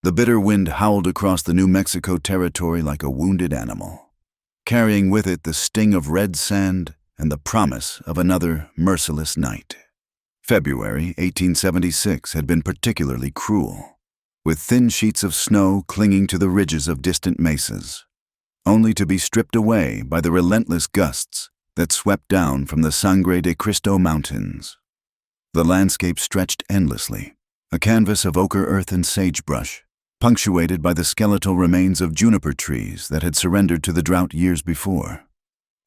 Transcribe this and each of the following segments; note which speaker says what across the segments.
Speaker 1: The bitter wind howled across the New Mexico territory like a wounded animal, carrying with it the sting of red sand and the promise of another merciless night. February 1876 had been particularly cruel, with thin sheets of snow clinging to the ridges of distant mesas, only to be stripped away by the relentless gusts that swept down from the Sangre de Cristo Mountains. The landscape stretched endlessly, a canvas of ochre earth and sagebrush, punctuated by the skeletal remains of juniper trees that had surrendered to the drought years before.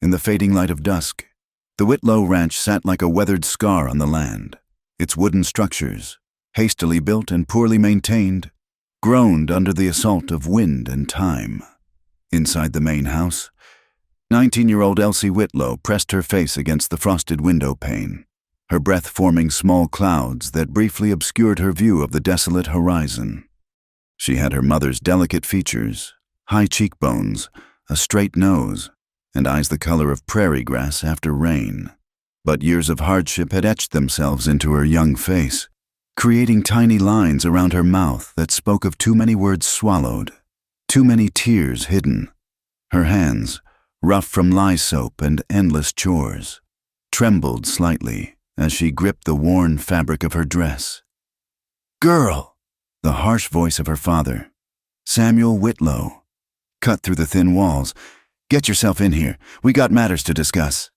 Speaker 1: In the fading light of dusk, the Whitlow Ranch sat like a weathered scar on the land. Its wooden structures, hastily built and poorly maintained, groaned under the assault of wind and time. Inside the main house, 19-year-old Elsie Whitlow pressed her face against the frosted window pane, her breath forming small clouds that briefly obscured her view of the desolate horizon. She had her mother's delicate features, high cheekbones, a straight nose, and eyes the color of prairie grass after rain. But years of hardship had etched themselves into her young face, creating tiny lines around her mouth that spoke of too many words swallowed, too many tears hidden. Her hands, rough from lye soap and endless chores, trembled slightly as she gripped the worn fabric of her dress. "Girl!" The harsh voice of her father, Samuel Whitlow, cut through the thin walls. "Get yourself in here. We got matters to discuss."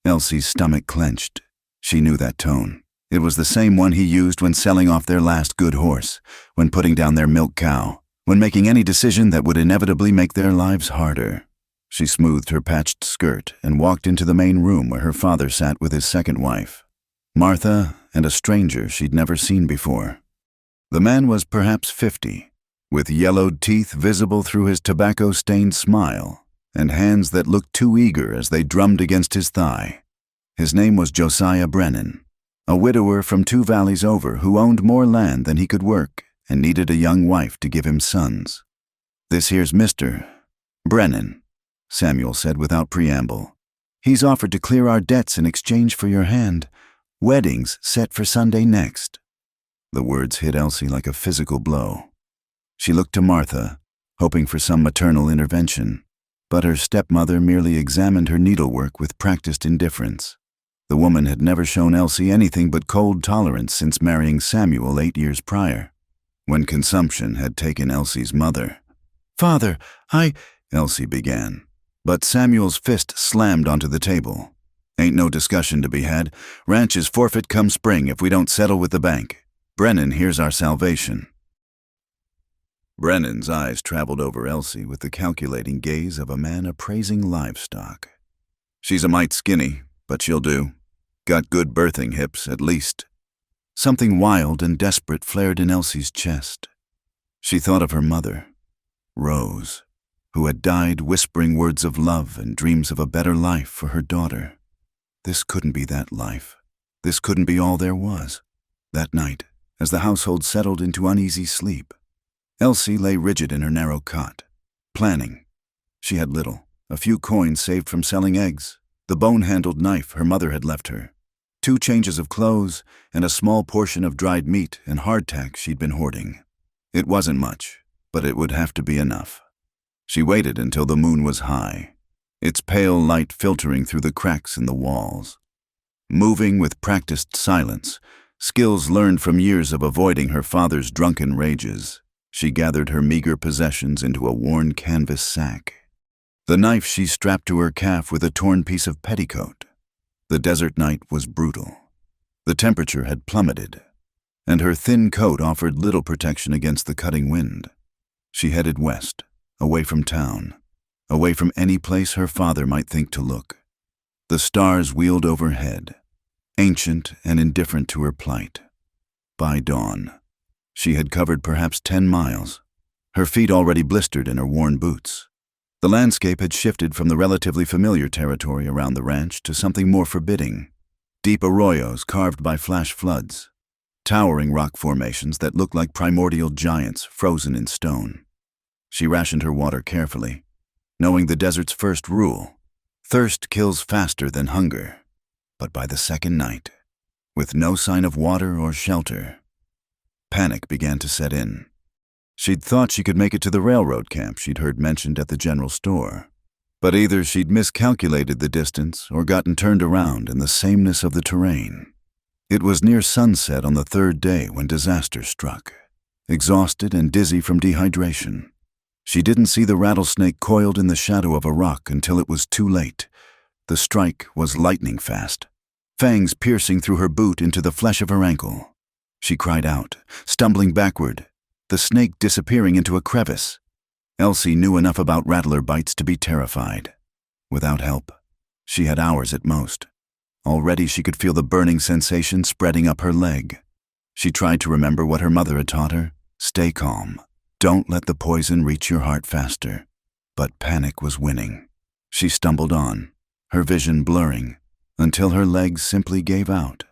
Speaker 1: Elsie's stomach clenched. She knew that tone. It was the same one he used when selling off their last good horse, when putting down their milk cow, when making any decision that would inevitably make their lives harder. She smoothed her patched skirt and walked into the main room where her father sat with his second wife, Martha, and a stranger she'd never seen before. The man was perhaps 50, with yellowed teeth visible through his tobacco-stained smile, and hands that looked too eager as they drummed against his thigh. His name was Josiah Brennan, a widower from 2 valleys over who owned more land than he could work and needed a young wife to give him sons. "This here's Mr. Brennan," Samuel said without preamble. "He's offered to clear our debts in exchange for your hand. Wedding's set for Sunday next." The words hit Elsie like a physical blow. She looked to Martha, hoping for some maternal intervention, but her stepmother merely examined her needlework with practiced indifference. The woman had never shown Elsie anything but cold tolerance since marrying Samuel 8 years prior, when consumption had taken Elsie's mother. "Father, Elsie began, but Samuel's fist slammed onto the table. "Ain't no discussion to be had. Ranch is forfeit come spring if we don't settle with the bank. Brennan, here's our salvation." Brennan's eyes traveled over Elsie with the calculating gaze of a man appraising livestock. "She's a mite skinny, but she'll do. Got good birthing hips, at least." Something wild and desperate flared in Elsie's chest. She thought of her mother, Rose, who had died whispering words of love and dreams of a better life for her daughter. This couldn't be that life. This couldn't be all there was. That night, as the household settled into uneasy sleep, Elsie lay rigid in her narrow cot, planning. She had little, a few coins saved from selling eggs, the bone-handled knife her mother had left her, 2 changes of clothes, and a small portion of dried meat and hardtack she'd been hoarding. It wasn't much, but it would have to be enough. She waited until the moon was high, its pale light filtering through the cracks in the walls. Moving with practiced silence, skills learned from years of avoiding her father's drunken rages, she gathered her meager possessions into a worn canvas sack. The knife she strapped to her calf with a torn piece of petticoat. The desert night was brutal. The temperature had plummeted, and her thin coat offered little protection against the cutting wind. She headed west, away from town, away from any place her father might think to look. The stars wheeled overhead, ancient and indifferent to her plight. By dawn, she had covered perhaps 10 miles, her feet already blistered in her worn boots. The landscape had shifted from the relatively familiar territory around the ranch to something more forbidding. Deep arroyos carved by flash floods, towering rock formations that looked like primordial giants frozen in stone. She rationed her water carefully, knowing the desert's first rule: thirst kills faster than hunger. But by the second night, with no sign of water or shelter, panic began to set in. She'd thought she could make it to the railroad camp she'd heard mentioned at the general store. But either she'd miscalculated the distance or gotten turned around in the sameness of the terrain. It was near sunset on the third day when disaster struck. Exhausted and dizzy from dehydration, she didn't see the rattlesnake coiled in the shadow of a rock until it was too late. The strike was lightning fast, fangs piercing through her boot into the flesh of her ankle. She cried out, stumbling backward, the snake disappearing into a crevice. Elsie knew enough about rattler bites to be terrified. Without help, she had hours at most. Already she could feel the burning sensation spreading up her leg. She tried to remember what her mother had taught her. Stay calm. Don't let the poison reach your heart faster. But panic was winning. She stumbled on, her vision blurring, until her legs simply gave out.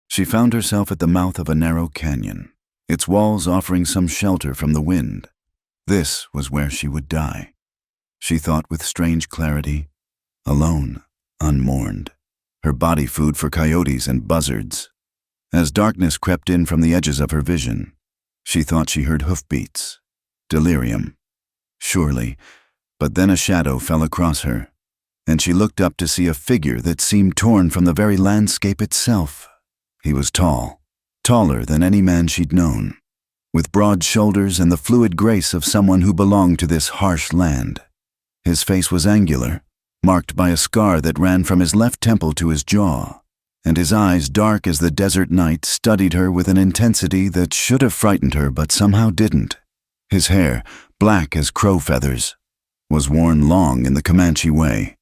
Speaker 1: She found herself at the mouth of a narrow canyon, its walls offering some shelter from the wind. This was where she would die. She thought with strange clarity, alone, unmourned, her body food for coyotes and buzzards. As darkness crept in from the edges of her vision, she thought she heard hoofbeats. Delirium. Surely, but then a shadow fell across her, and she looked up to see a figure that seemed torn from the very landscape itself. He was tall, taller than any man she'd known, with broad shoulders and the fluid grace of someone who belonged to this harsh land. His face was angular, marked by a scar that ran from his left temple to his jaw, and his eyes, dark as the desert night, studied her with an intensity that should have frightened her but somehow didn't. His hair, black as crow feathers, was worn long in the Comanche way,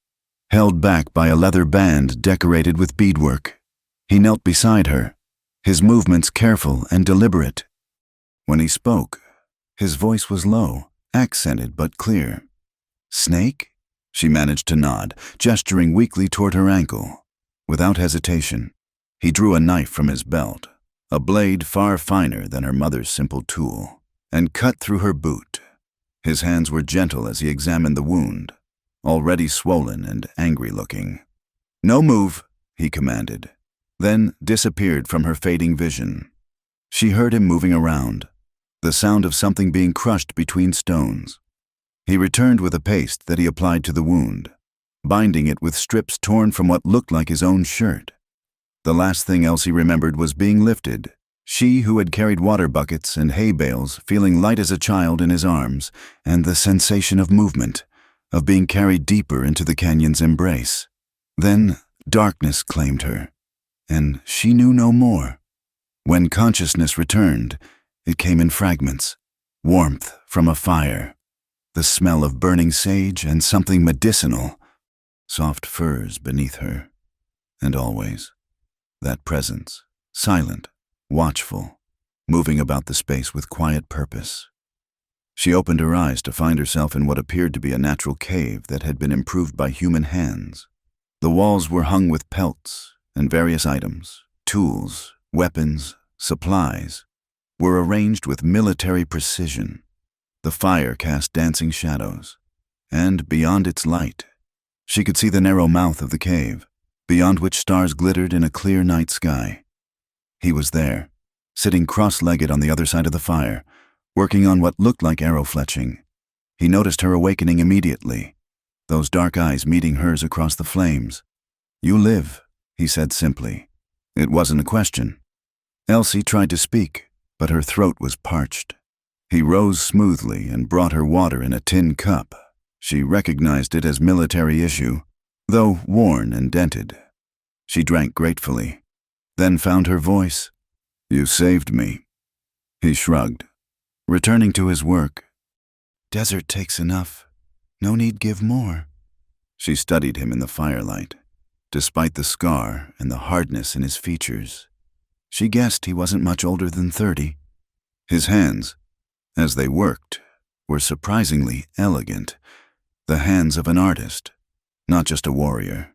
Speaker 1: held back by a leather band decorated with beadwork. He knelt beside her, his movements careful and deliberate. When he spoke, his voice was low, accented but clear. "Snake?" She managed to nod, gesturing weakly toward her ankle. Without hesitation, he drew a knife from his belt, a blade far finer than her mother's simple tool, and cut through her boot. His hands were gentle as he examined the wound, already swollen and angry-looking. "No move," he commanded, then disappeared from her fading vision. She heard him moving around, the sound of something being crushed between stones. He returned with a paste that he applied to the wound, binding it with strips torn from what looked like his own shirt. The last thing Elsie remembered was being lifted, she who had carried water buckets and hay bales, feeling light as a child in his arms, and the sensation of movement, of being carried deeper into the canyon's embrace. Then darkness claimed her, and she knew no more. When consciousness returned, it came in fragments, warmth from a fire, the smell of burning sage and something medicinal, soft furs beneath her, and always that presence, silent, watchful, moving about the space with quiet purpose. She opened her eyes to find herself in what appeared to be a natural cave that had been improved by human hands. The walls were hung with pelts, and various items, tools, weapons, supplies, were arranged with military precision. The fire cast dancing shadows, and beyond its light, she could see the narrow mouth of the cave, beyond which stars glittered in a clear night sky. He was there, sitting cross-legged on the other side of the fire, working on what looked like arrow fletching. He noticed her awakening immediately, those dark eyes meeting hers across the flames. "You live," he said simply. It wasn't a question. Elsie tried to speak, but her throat was parched. He rose smoothly and brought her water in a tin cup. She recognized it as military issue, though worn and dented. She drank gratefully, then found her voice. "You saved me." He shrugged, returning to his work. "Desert takes enough. No need give more." She studied him in the firelight. Despite the scar and the hardness in his features, she guessed he wasn't much older than 30. His hands, as they worked, were surprisingly elegant, the hands of an artist, not just a warrior.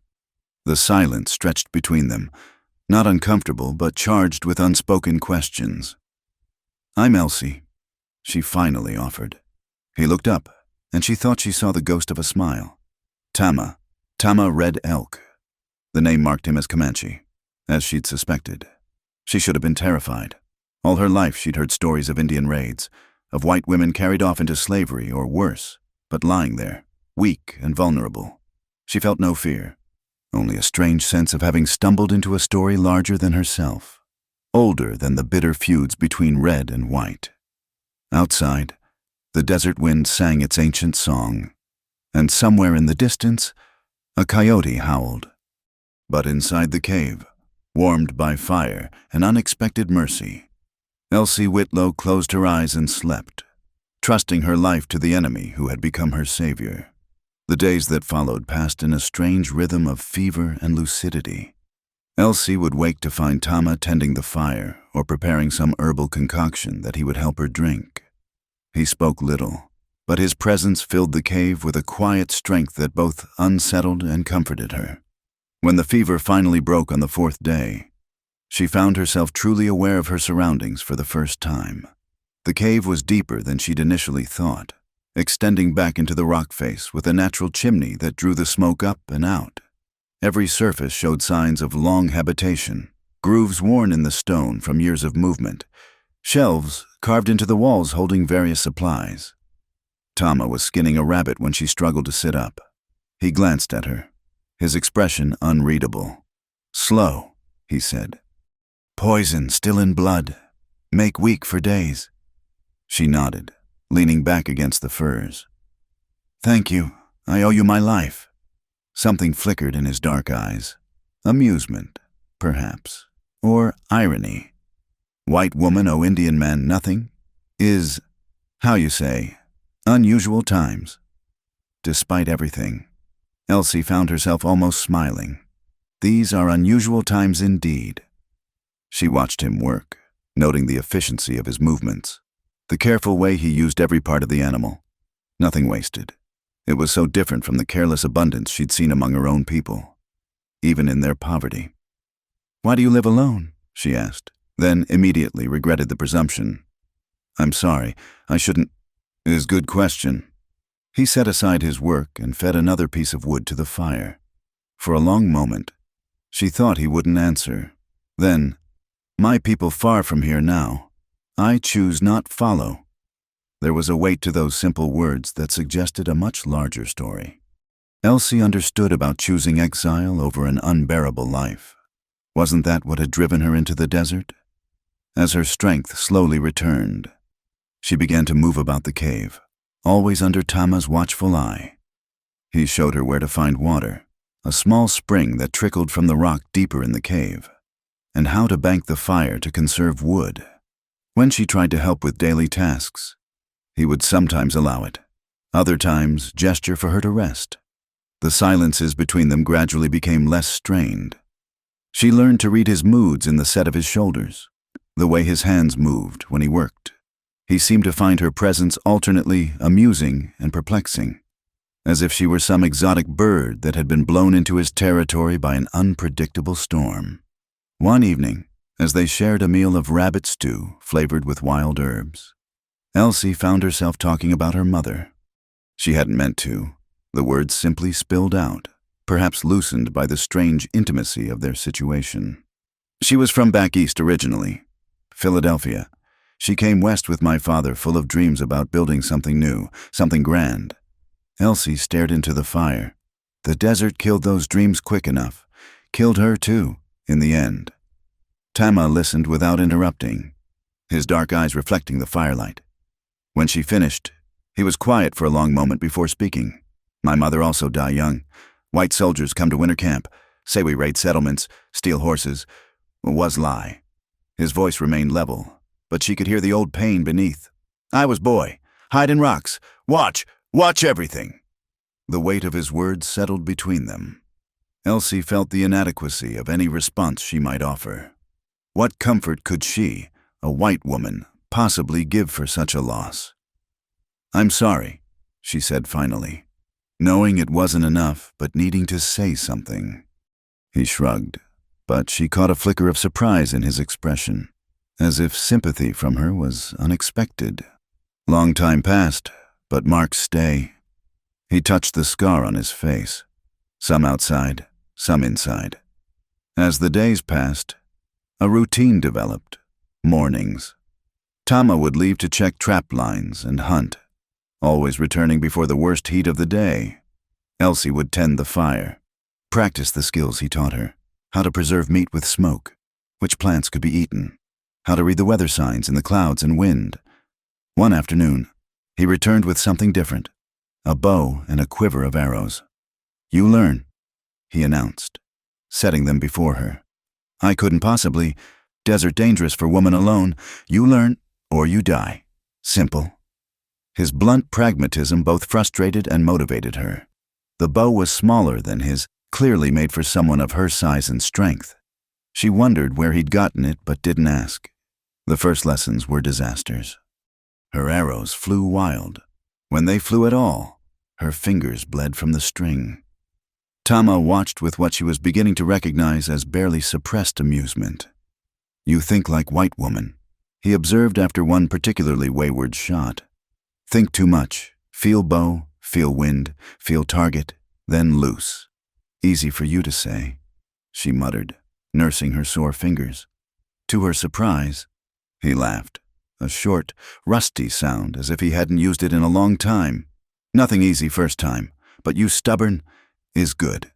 Speaker 1: The silence stretched between them, not uncomfortable but charged with unspoken questions. "I'm Elsie," she finally offered. He looked up, and she thought she saw the ghost of a smile. Tama Red Elk. The name marked him as Comanche, as she'd suspected. She should have been terrified. All her life she'd heard stories of Indian raids, of white women carried off into slavery or worse, but lying there, weak and vulnerable. She felt no fear, only a strange sense of having stumbled into a story larger than herself, older than the bitter feuds between red and white. Outside, the desert wind sang its ancient song, and somewhere in the distance, a coyote howled. But inside the cave, warmed by fire and unexpected mercy, Elsie Whitlow closed her eyes and slept, trusting her life to the enemy who had become her savior. The days that followed passed in a strange rhythm of fever and lucidity. Elsie would wake to find Tama tending the fire or preparing some herbal concoction that he would help her drink. He spoke little, but his presence filled the cave with a quiet strength that both unsettled and comforted her. When the fever finally broke on the 4th day, she found herself truly aware of her surroundings for the first time. The cave was deeper than she'd initially thought, extending back into the rock face with a natural chimney that drew the smoke up and out. Every surface showed signs of long habitation, grooves worn in the stone from years of movement, shelves carved into the walls holding various supplies. Tama was skinning a rabbit when she struggled to sit up. He glanced at her, his expression unreadable. "Slow," he said. "Poison still in blood. Make weak for days." She nodded, leaning back against the furs. "Thank you. I owe you my life." Something flickered in his dark eyes. Amusement, perhaps, or irony. White woman owe Indian man nothing is, how you say, unusual times. Despite everything, Elsie found herself almost smiling. These are unusual times indeed. She watched him work, noting the efficiency of his movements, the careful way he used every part of the animal. Nothing wasted. It was so different from the careless abundance she'd seen among her own people, even in their poverty. "Why do you live alone?" she asked, then immediately regretted the presumption. "I'm sorry, I shouldn't." "It is a good question." He set aside his work and fed another piece of wood to the fire. For a long moment, she thought he wouldn't answer. Then, "My people far from here now. I choose not follow." There was a weight to those simple words that suggested a much larger story. Elsie understood about choosing exile over an unbearable life. Wasn't that what had driven her into the desert? As her strength slowly returned, she began to move about the cave, always under Tama's watchful eye. He showed her where to find water, a small spring that trickled from the rock deeper in the cave, and how to bank the fire to conserve wood. When she tried to help with daily tasks, he would sometimes allow it, other times gesture for her to rest. The silences between them gradually became less strained. She learned to read his moods in the set of his shoulders, the way his hands moved when he worked. He seemed to find her presence alternately amusing and perplexing, as if she were some exotic bird that had been blown into his territory by an unpredictable storm. One evening, as they shared a meal of rabbit stew flavored with wild herbs, Elsie found herself talking about her mother. She hadn't meant to. The words simply spilled out, perhaps loosened by the strange intimacy of their situation. She was from back east originally, Philadelphia. She came west with my father, full of dreams about building something new, something grand. Elsie stared into the fire. The desert killed those dreams quick enough. Killed her too, in the end. Tama listened without interrupting, his dark eyes reflecting the firelight. When she finished, he was quiet for a long moment before speaking. "My mother also died young. White soldiers come to winter camp, say we raid settlements, steal horses. Was lie." His voice remained level, but she could hear the old pain beneath. "I was boy. Hide in rocks. Watch everything." The weight of his words settled between them. Elsie felt the inadequacy of any response she might offer. What comfort could she, a white woman, possibly give for such a loss? "I'm sorry," she said finally, knowing it wasn't enough, but needing to say something. He shrugged, but she caught a flicker of surprise in his expression, as if sympathy from her was unexpected. Long time passed, but Mark's stay. He touched the scar on his face, some outside, some inside. As the days passed, a routine developed. Mornings. Tama would leave to check trap lines and hunt, always returning before the worst heat of the day. Elsie would tend the fire, practice the skills he taught her, how to preserve meat with smoke, which plants could be eaten, how to read the weather signs in the clouds and wind. One afternoon, he returned with something different, a bow and a quiver of arrows. "You learn," he announced, setting them before her. "I couldn't possibly. Desert dangerous for woman alone. You learn, or you die. Simple." His blunt pragmatism both frustrated and motivated her. The bow was smaller than his, clearly made for someone of her size and strength. She wondered where he'd gotten it, but didn't ask. The first lessons were disasters. Her arrows flew wild. When they flew at all, her fingers bled from the string. Tama watched with what she was beginning to recognize as barely suppressed amusement. "You think like white woman," he observed after one particularly wayward shot. "Think too much. Feel bow, feel wind, feel target, then loose. Easy for you to say," she muttered, nursing her sore fingers. To her surprise, he laughed, a short, rusty sound as if he hadn't used it in a long time. "Nothing easy first time, but you stubborn is good."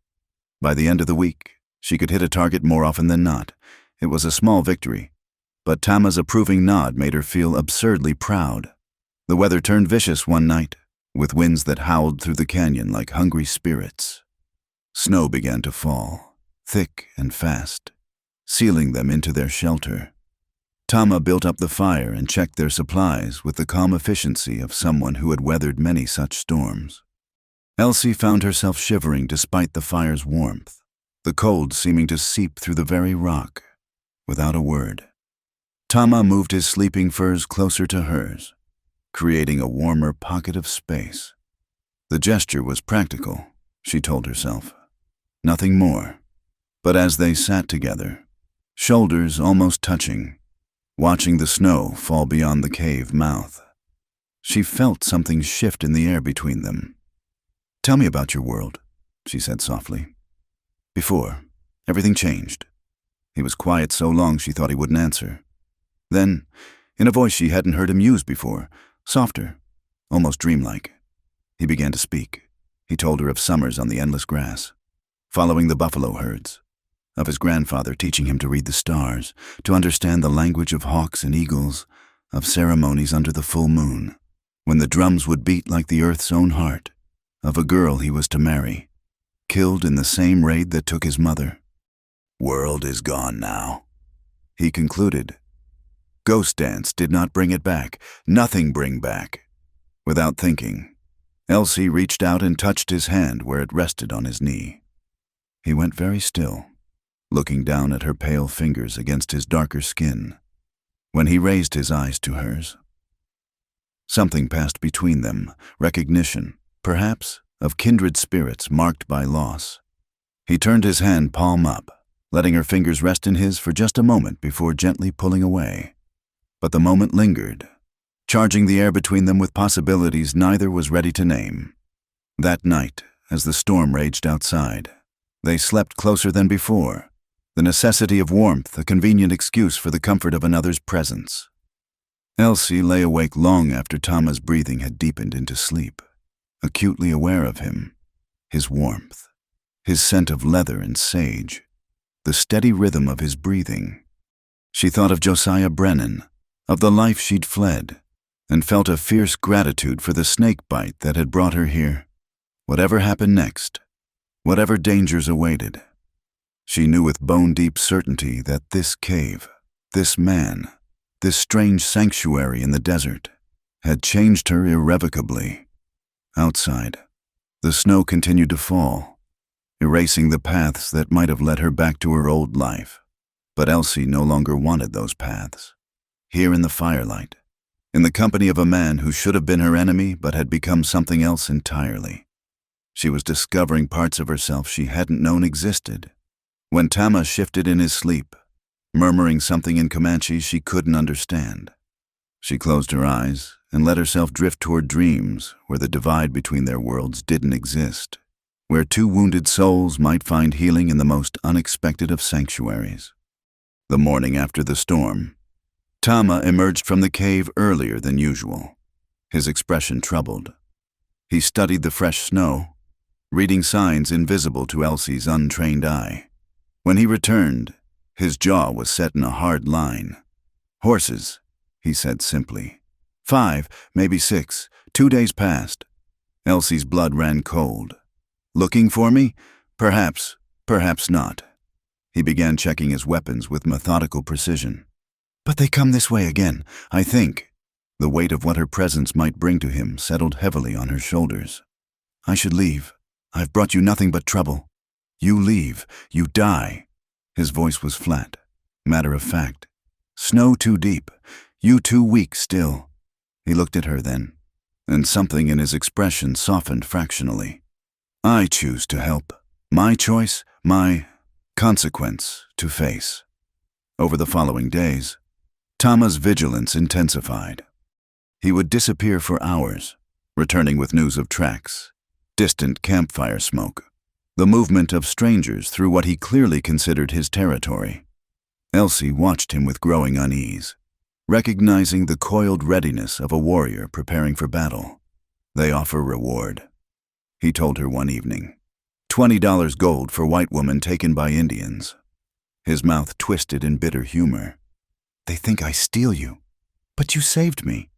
Speaker 1: By the end of the week, she could hit a target more often than not. It was a small victory, but Tama's approving nod made her feel absurdly proud. The weather turned vicious one night, with winds that howled through the canyon like hungry spirits. Snow began to fall, thick and fast, sealing them into their shelter. Tama built up the fire and checked their supplies with the calm efficiency of someone who had weathered many such storms. Elsie found herself shivering despite the fire's warmth, the cold seeming to seep through the very rock. Without a word, Tama moved his sleeping furs closer to hers, creating a warmer pocket of space. The gesture was practical, she told herself. Nothing more. But as they sat together, shoulders almost touching, watching the snow fall beyond the cave mouth, she felt something shift in the air between them. "Tell me about your world," she said softly. Before, everything changed. He was quiet so long she thought he wouldn't answer. Then, in a voice she hadn't heard him use before, softer, almost dreamlike, he began to speak. He told her of summers on the endless grass, following the buffalo herds, of his grandfather teaching him to read the stars, to understand the language of hawks and eagles, of ceremonies under the full moon, when the drums would beat like the earth's own heart, of a girl he was to marry, killed in the same raid that took his mother. "World is gone now," he concluded. Ghost dance did not bring it back, nothing bring back. Without thinking, Elsie reached out and touched his hand where it rested on his knee. He went very still, looking down at her pale fingers against his darker skin. When he raised his eyes to hers, something passed between them, recognition, perhaps, of kindred spirits marked by loss. He turned his hand palm up, letting her fingers rest in his for just a moment before gently pulling away. But the moment lingered, charging the air between them with possibilities neither was ready to name. That night, as the storm raged outside, they slept closer than before, the necessity of warmth a convenient excuse for the comfort of another's presence. Elsie lay awake long after Tama's breathing had deepened into sleep, acutely aware of him, his warmth, his scent of leather and sage, the steady rhythm of his breathing. She thought of Josiah Brennan, of the life she'd fled, and felt a fierce gratitude for the snake bite that had brought her here. Whatever happened next, whatever dangers awaited, she knew with bone-deep certainty that this cave, this man, this strange sanctuary in the desert, had changed her irrevocably. Outside, the snow continued to fall, erasing the paths that might have led her back to her old life. But Elsie no longer wanted those paths. Here in the firelight, in the company of a man who should have been her enemy but had become something else entirely, she was discovering parts of herself she hadn't known existed. When Tama shifted in his sleep, murmuring something in Comanche she couldn't understand, she closed her eyes and let herself drift toward dreams where the divide between their worlds didn't exist, where two wounded souls might find healing in the most unexpected of sanctuaries. The morning after the storm, Tama emerged from the cave earlier than usual, his expression troubled. He studied the fresh snow, reading signs invisible to Elsie's untrained eye. When he returned, his jaw was set in a hard line. "Horses," he said simply. "5, maybe 6. 2 days passed." Elsie's blood ran cold. "Looking for me? Perhaps, perhaps not." He began checking his weapons with methodical precision. "But they come this way again, I think." The weight of what her presence might bring to him settled heavily on her shoulders. "I should leave. I've brought you nothing but trouble. You leave, you die." His voice was flat, matter of fact. "Snow too deep, you too weak still." He looked at her then, and something in his expression softened fractionally. "I choose to help. My choice, my consequence to face." Over the following days, Tama's vigilance intensified. He would disappear for hours, returning with news of tracks, distant campfire smoke, the movement of strangers through what he clearly considered his territory. Elsie watched him with growing unease, recognizing the coiled readiness of a warrior preparing for battle. "They offer reward," he told her one evening. $20 gold for white woman taken by Indians. His mouth twisted in bitter humor. "They think I steal you. But you saved me."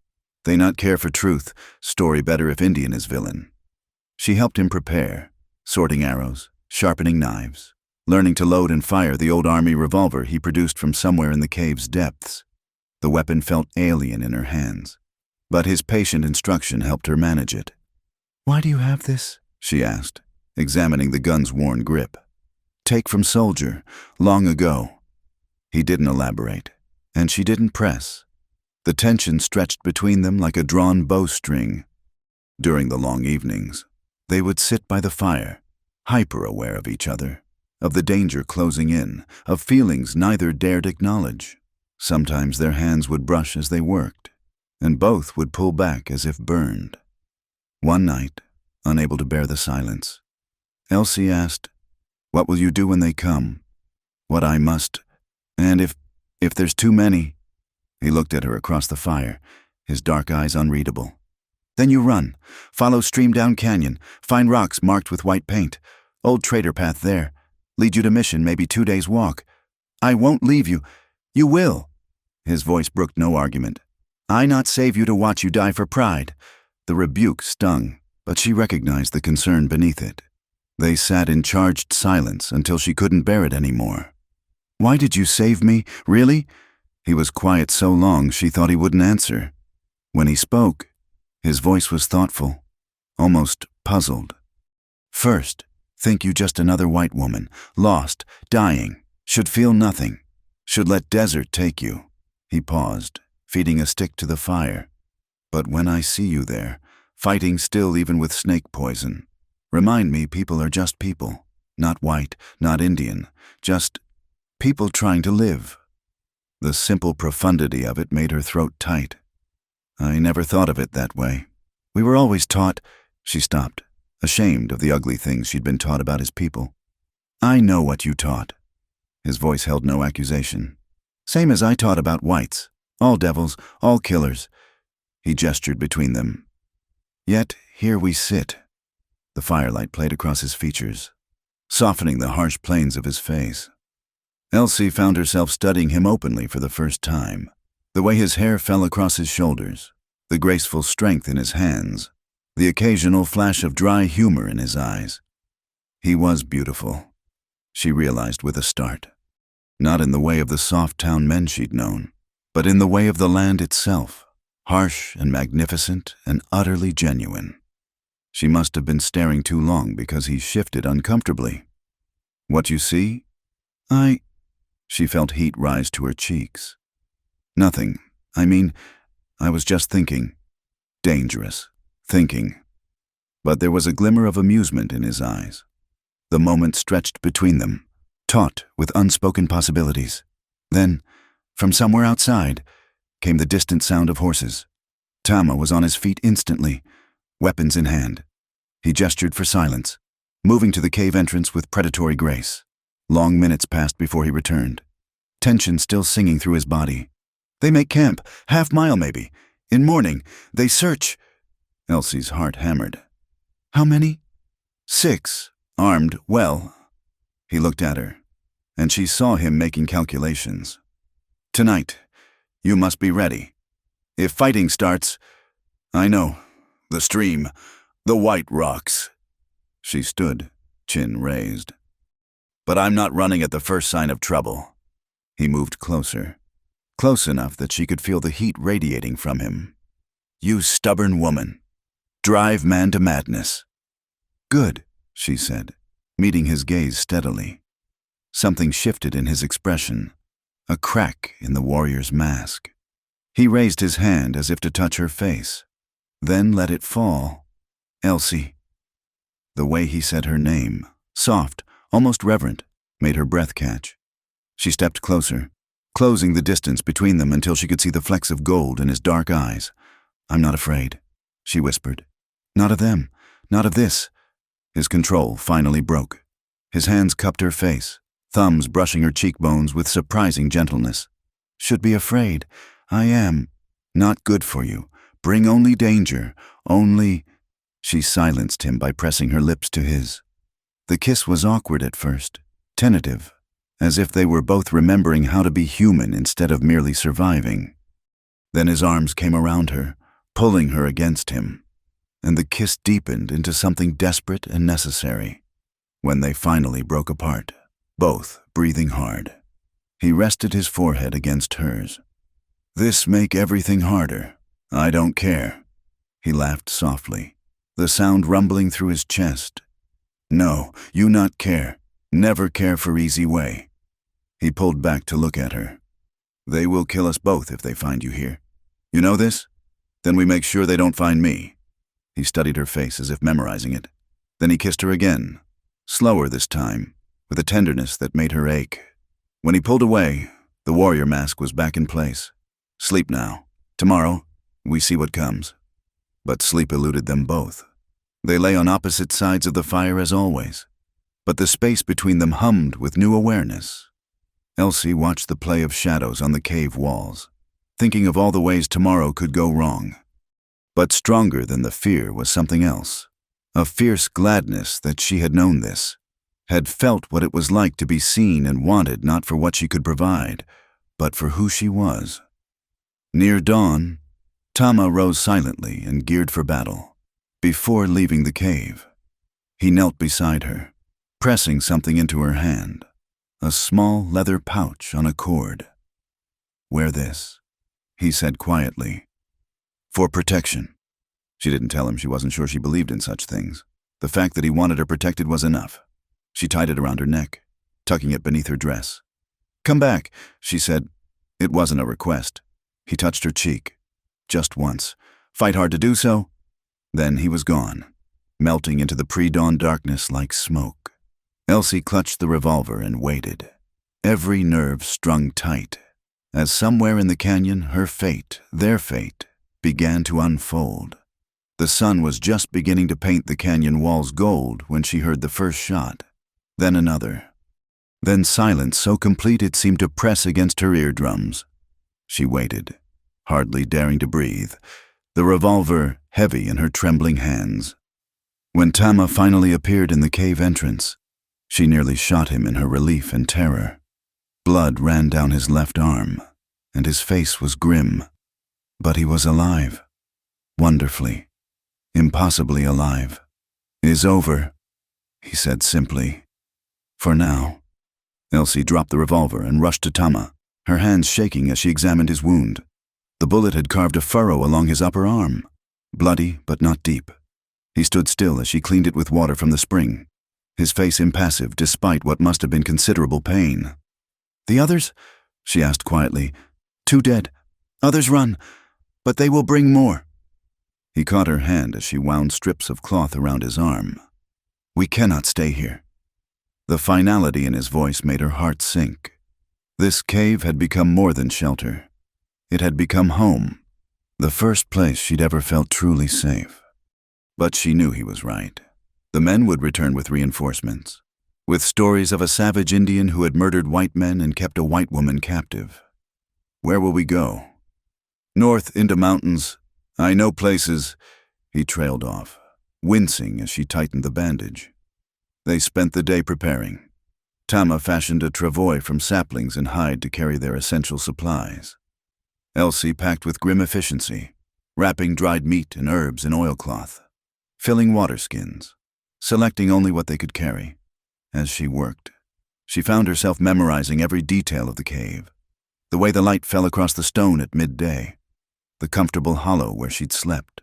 Speaker 1: "They not care for truth. Story better if Indian is villain." She helped him prepare, sorting arrows, sharpening knives, learning to load and fire the old army revolver he produced from somewhere in the cave's depths. The weapon felt alien in her hands, but his patient instruction helped her manage it. "Why do you have this?" she asked, examining the gun's worn grip. "Take from soldier, long ago." He didn't elaborate, and she didn't press. The tension stretched between them like a drawn bowstring. During the long evenings, they would sit by the fire, hyper-aware of each other, of the danger closing in, of feelings neither dared acknowledge. Sometimes their hands would brush as they worked, and both would pull back as if burned. One night, unable to bear the silence, Elsie asked, "What will you do when they come?" "What I must. And if there's too many." He looked at her across the fire, his dark eyes unreadable. "Then you run. Follow stream down canyon. Find rocks marked with white paint. Old trader path there. Lead you to mission, maybe 2 days' walk. I won't leave you. You will." His voice brooked no argument. "I not save you to watch you die for pride." The rebuke stung, but she recognized the concern beneath it. They sat in charged silence until she couldn't bear it anymore. "Why did you save me? Really?" He was quiet so long she thought he wouldn't answer. When he spoke, his voice was thoughtful, almost puzzled. "First, think you just another white woman, lost, dying, should feel nothing, should let desert take you." He paused, feeding a stick to the fire. "But when I see you there, fighting still even with snake poison, remind me people are just people, not white, not Indian, just people trying to live." The simple profundity of it made her throat tight. "I never thought of it that way. We were always taught—" She stopped, ashamed of the ugly things she'd been taught about his people. "I know what you taught." His voice held no accusation. "Same as I taught about whites. All devils, all killers." He gestured between them. "Yet here we sit." The firelight played across his features, softening the harsh planes of his face. Elsie found herself studying him openly for the first time. The way his hair fell across his shoulders, the graceful strength in his hands, the occasional flash of dry humor in his eyes. He was beautiful, she realized with a start. Not in the way of the soft town men she'd known, but in the way of the land itself, harsh and magnificent and utterly genuine. She must have been staring too long because he shifted uncomfortably. "What you see?" She felt heat rise to her cheeks. "Nothing. I mean, I was just thinking." Dangerous. Thinking. But there was a glimmer of amusement in his eyes. The moment stretched between them, taut with unspoken possibilities. Then, from somewhere outside, came the distant sound of horses. Tama was on his feet instantly, weapons in hand. He gestured for silence, moving to the cave entrance with predatory grace. Long minutes passed before he returned, tension still singing through his body. They make camp, half-mile maybe. In morning, they search. Elsie's heart hammered. How many? 6, armed well. He looked at her, and she saw him making calculations. Tonight, you must be ready. If fighting starts, I know, the stream, the white rocks. She stood, chin raised. But I'm not running at the first sign of trouble. He moved closer, close enough that she could feel the heat radiating from him. You stubborn woman. Drive man to madness. Good, she said, meeting his gaze steadily. Something shifted in his expression, a crack in the warrior's mask. He raised his hand as if to touch her face, then let it fall. Elsie. The way he said her name, soft, almost reverent, made her breath catch. She stepped closer, closing the distance between them until she could see the flecks of gold in his dark eyes. I'm not afraid, she whispered. Not of them, not of this. His control finally broke. His hands cupped her face, thumbs brushing her cheekbones with surprising gentleness. Should be afraid. I am. Not good for you. Bring only danger. Only. She silenced him by pressing her lips to his. The kiss was awkward at first, tentative, as if they were both remembering how to be human instead of merely surviving. Then his arms came around her, pulling her against him, and the kiss deepened into something desperate and necessary. When they finally broke apart, both breathing hard, he rested his forehead against hers. This make everything harder. I don't care. He laughed softly, the sound rumbling through his chest. No, you not care. Never care for easy way. He pulled back to look at her. They will kill us both if they find you here. You know this? Then we make sure they don't find me. He studied her face as if memorizing it. Then he kissed her again, slower this time, with a tenderness that made her ache. When he pulled away, the warrior mask was back in place. Sleep now. Tomorrow, we see what comes. But sleep eluded them both. They lay on opposite sides of the fire as always, but the space between them hummed with new awareness. Elsie watched the play of shadows on the cave walls, thinking of all the ways tomorrow could go wrong. But stronger than the fear was something else, a fierce gladness that she had known this, had felt what it was like to be seen and wanted not for what she could provide, but for who she was. Near dawn, Tama rose silently and geared for battle. Before leaving the cave, he knelt beside her, pressing something into her hand, a small leather pouch on a cord. Wear this, he said quietly. For protection. She didn't tell him she wasn't sure she believed in such things. The fact that he wanted her protected was enough. She tied it around her neck, tucking it beneath her dress. Come back, she said. It wasn't a request. He touched her cheek. Just once. Fight hard to do so. Then he was gone, melting into the pre-dawn darkness like smoke. Elsie clutched the revolver and waited, every nerve strung tight, as somewhere in the canyon her fate, their fate, began to unfold. The sun was just beginning to paint the canyon walls gold when she heard the first shot, then another. Then silence so complete it seemed to press against her eardrums. She waited, hardly daring to breathe, the revolver heavy in her trembling hands. When Tama finally appeared in the cave entrance, she nearly shot him in her relief and terror. Blood ran down his left arm, and his face was grim. But he was alive. Wonderfully, impossibly alive. Is over, he said simply. For now. Elsie dropped the revolver and rushed to Tama, her hands shaking as she examined his wound. The bullet had carved a furrow along his upper arm, bloody but not deep. He stood still as she cleaned it with water from the spring, his face impassive despite what must have been considerable pain. The others? She asked quietly. 2 dead. Others run, but they will bring more. He caught her hand as she wound strips of cloth around his arm. We cannot stay here. The finality in his voice made her heart sink. This cave had become more than shelter. It had become home, the first place she'd ever felt truly safe. But she knew he was right. The men would return with reinforcements, with stories of a savage Indian who had murdered white men and kept a white woman captive. Where will we go? North into mountains. I know places. He trailed off, wincing as she tightened the bandage. They spent the day preparing. Tama fashioned a travois from saplings and hide to carry their essential supplies. Elsie packed with grim efficiency, wrapping dried meat and herbs in oilcloth, filling water skins, selecting only what they could carry. As she worked, she found herself memorizing every detail of the cave, the way the light fell across the stone at midday, the comfortable hollow where she'd slept,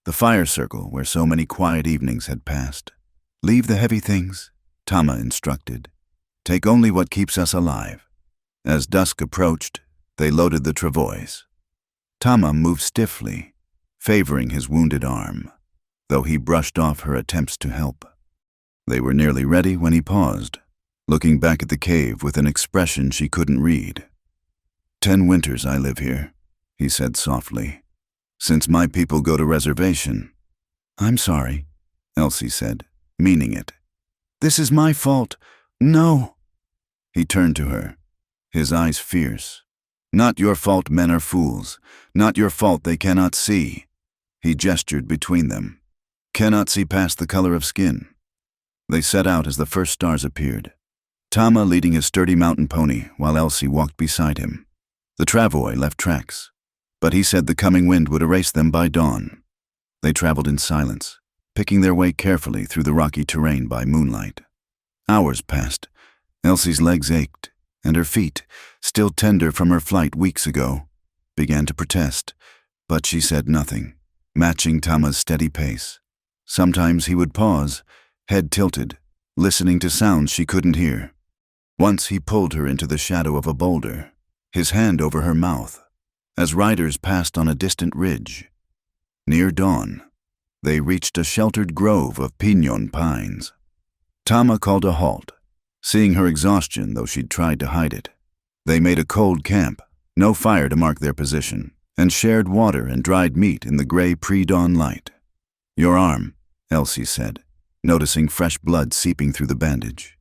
Speaker 1: the fire circle where so many quiet evenings had passed. Leave the heavy things, Tama instructed. Take only what keeps us alive. As dusk approached, they loaded the travois. Tama moved stiffly, favoring his wounded arm, though he brushed off her attempts to help. They were nearly ready when he paused, looking back at the cave with an expression she couldn't read. 10 winters I live here, he said softly. Since my people go to reservation. I'm sorry, Elsie said, meaning it. This is my fault. No. He turned to her, his eyes fierce. Not your fault men are fools. Not your fault they cannot see. He gestured between them. Cannot see past the color of skin. They set out as the first stars appeared, Tama leading his sturdy mountain pony while Elsie walked beside him. The travois left tracks, but he said the coming wind would erase them by dawn. They traveled in silence, picking their way carefully through the rocky terrain by moonlight. Hours passed. Elsie's legs ached, and her feet, still tender from her flight weeks ago, began to protest, but she said nothing, matching Tama's steady pace. Sometimes he would pause, head tilted, listening to sounds she couldn't hear. Once he pulled her into the shadow of a boulder, his hand over her mouth, as riders passed on a distant ridge. Near dawn, they reached a sheltered grove of piñon pines. Tama called a halt, seeing her exhaustion though she'd tried to hide it. They made a cold camp, no fire to mark their position, and shared water and dried meat in the gray pre-dawn light. Your arm, Elsie said, noticing fresh blood seeping through the bandage.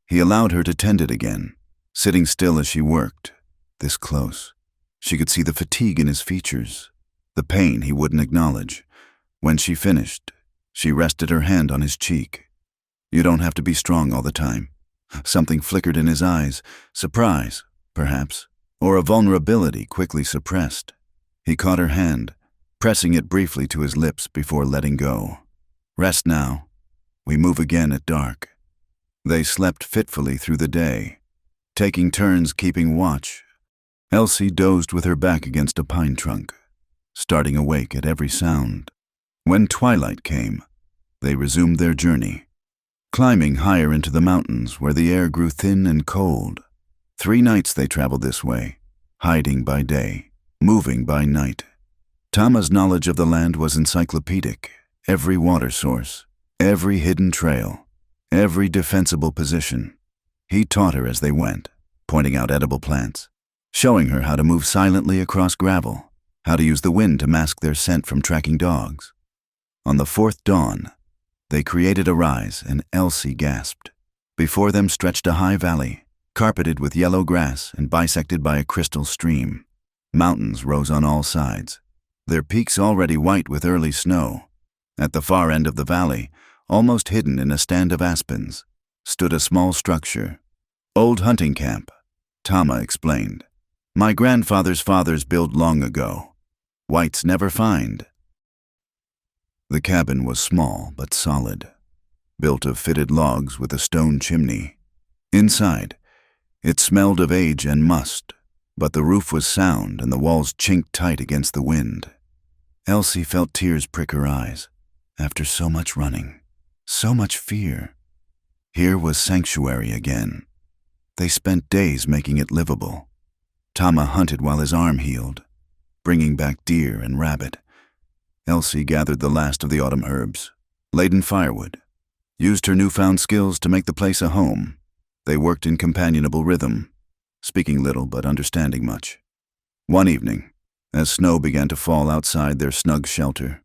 Speaker 1: He allowed her to tend it again, sitting still as she worked, this close. She could see the fatigue in his features, the pain he wouldn't acknowledge. When she finished, she rested her hand on his cheek. You don't have to be strong all the time. Something flickered in his eyes, surprise, perhaps, or a vulnerability quickly suppressed. He caught her hand, pressing it briefly to his lips before letting go. Rest now. We move again at dark. They slept fitfully through the day, taking turns keeping watch. Elsie dozed with her back against a pine trunk, starting awake at every sound. When twilight came, they resumed their journey, climbing higher into the mountains where the air grew thin and cold. 3 nights they traveled this way, hiding by day, moving by night. Tama's knowledge of the land was encyclopedic. Every water source, every hidden trail, every defensible position. He taught her as they went, pointing out edible plants, showing her how to move silently across gravel, how to use the wind to mask their scent from tracking dogs. On the 4th dawn, they created a rise, and Elsie gasped. Before them stretched a high valley, carpeted with yellow grass and bisected by a crystal stream. Mountains rose on all sides, their peaks already white with early snow. At the far end of the valley, almost hidden in a stand of aspens, stood a small structure. Old hunting camp, Tama explained. My grandfather's fathers built long ago. Whites never find. The cabin was small but solid, built of fitted logs with a stone chimney. Inside, it smelled of age and must, but the roof was sound and the walls chinked tight against the wind. Elsie felt tears prick her eyes. After so much running, so much fear, here was sanctuary again. They spent days making it livable. Tama hunted while his arm healed, bringing back deer and rabbit. Elsie gathered the last of the autumn herbs, laden firewood, used her newfound skills to make the place a home. They worked in companionable rhythm, speaking little but understanding much. One evening, as snow began to fall outside their snug shelter,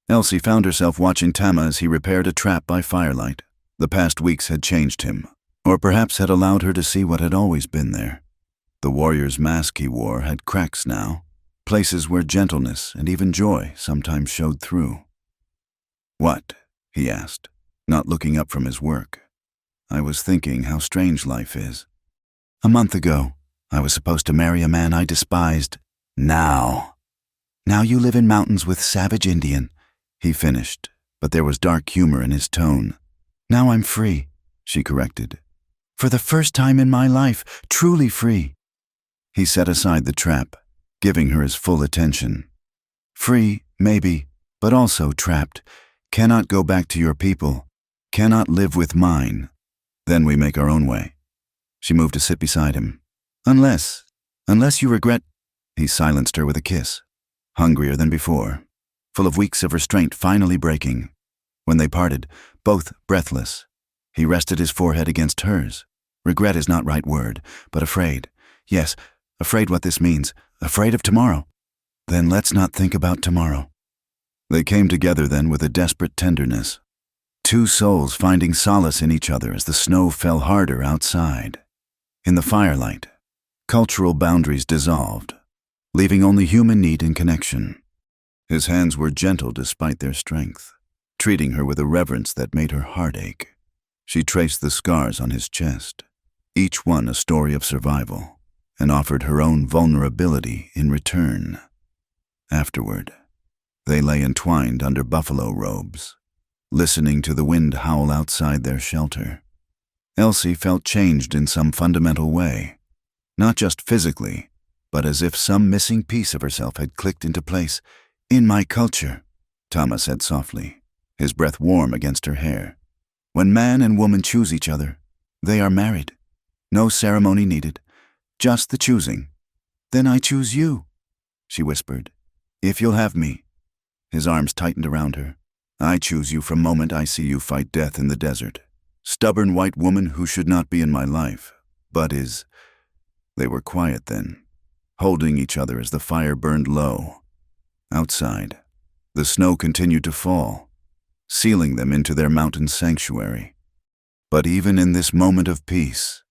Speaker 1: Elsie found herself watching Tama as he repaired a trap by firelight. The past weeks had changed him, or perhaps had allowed her to see what had always been there. The warrior's mask he wore had cracks now, places where gentleness and even joy sometimes showed through. "What?" he asked, not looking up from his work. "I was thinking how strange life is. A month ago, I was supposed to marry a man I despised. Now you live in mountains with savage Indian," he finished, but there was dark humor in his tone. "Now I'm free," she corrected. "For the first time in my life, truly free." He set aside the trap, giving her his full attention. "Free, maybe, but also trapped. Cannot go back to your people. Cannot live with mine. Then we make our own way." She moved to sit beside him. Unless you regret—" He silenced her with a kiss, hungrier than before, full of weeks of restraint finally breaking. When they parted, both breathless, he rested his forehead against hers. Regret is not right word, but afraid. Yes, afraid what this means, afraid of tomorrow. Then let's not think about tomorrow. They came together then with a desperate tenderness, two souls finding solace in each other as the snow fell harder outside. In the firelight, cultural boundaries dissolved, leaving only human need and connection. His hands were gentle despite their strength, treating her with a reverence that made her heart ache. She traced the scars on his chest, each one a story of survival, and offered her own vulnerability in return. Afterward, they lay entwined under buffalo robes, listening to the wind howl outside their shelter. Elsie felt changed in some fundamental way, not just physically, but as if some missing piece of herself had clicked into place. "In my culture," Tama said softly, his breath warm against her hair, "when man and woman choose each other, they are married. No ceremony needed, just the choosing." "Then I choose you," she whispered, "if you'll have me." His arms tightened around her. "I choose you from moment I see you fight death in the desert. Stubborn white woman who should not be in my life, but is—" They were quiet then, holding each other as the fire burned low. Outside, the snow continued to fall, sealing them into their mountain sanctuary. But even in this moment of peace,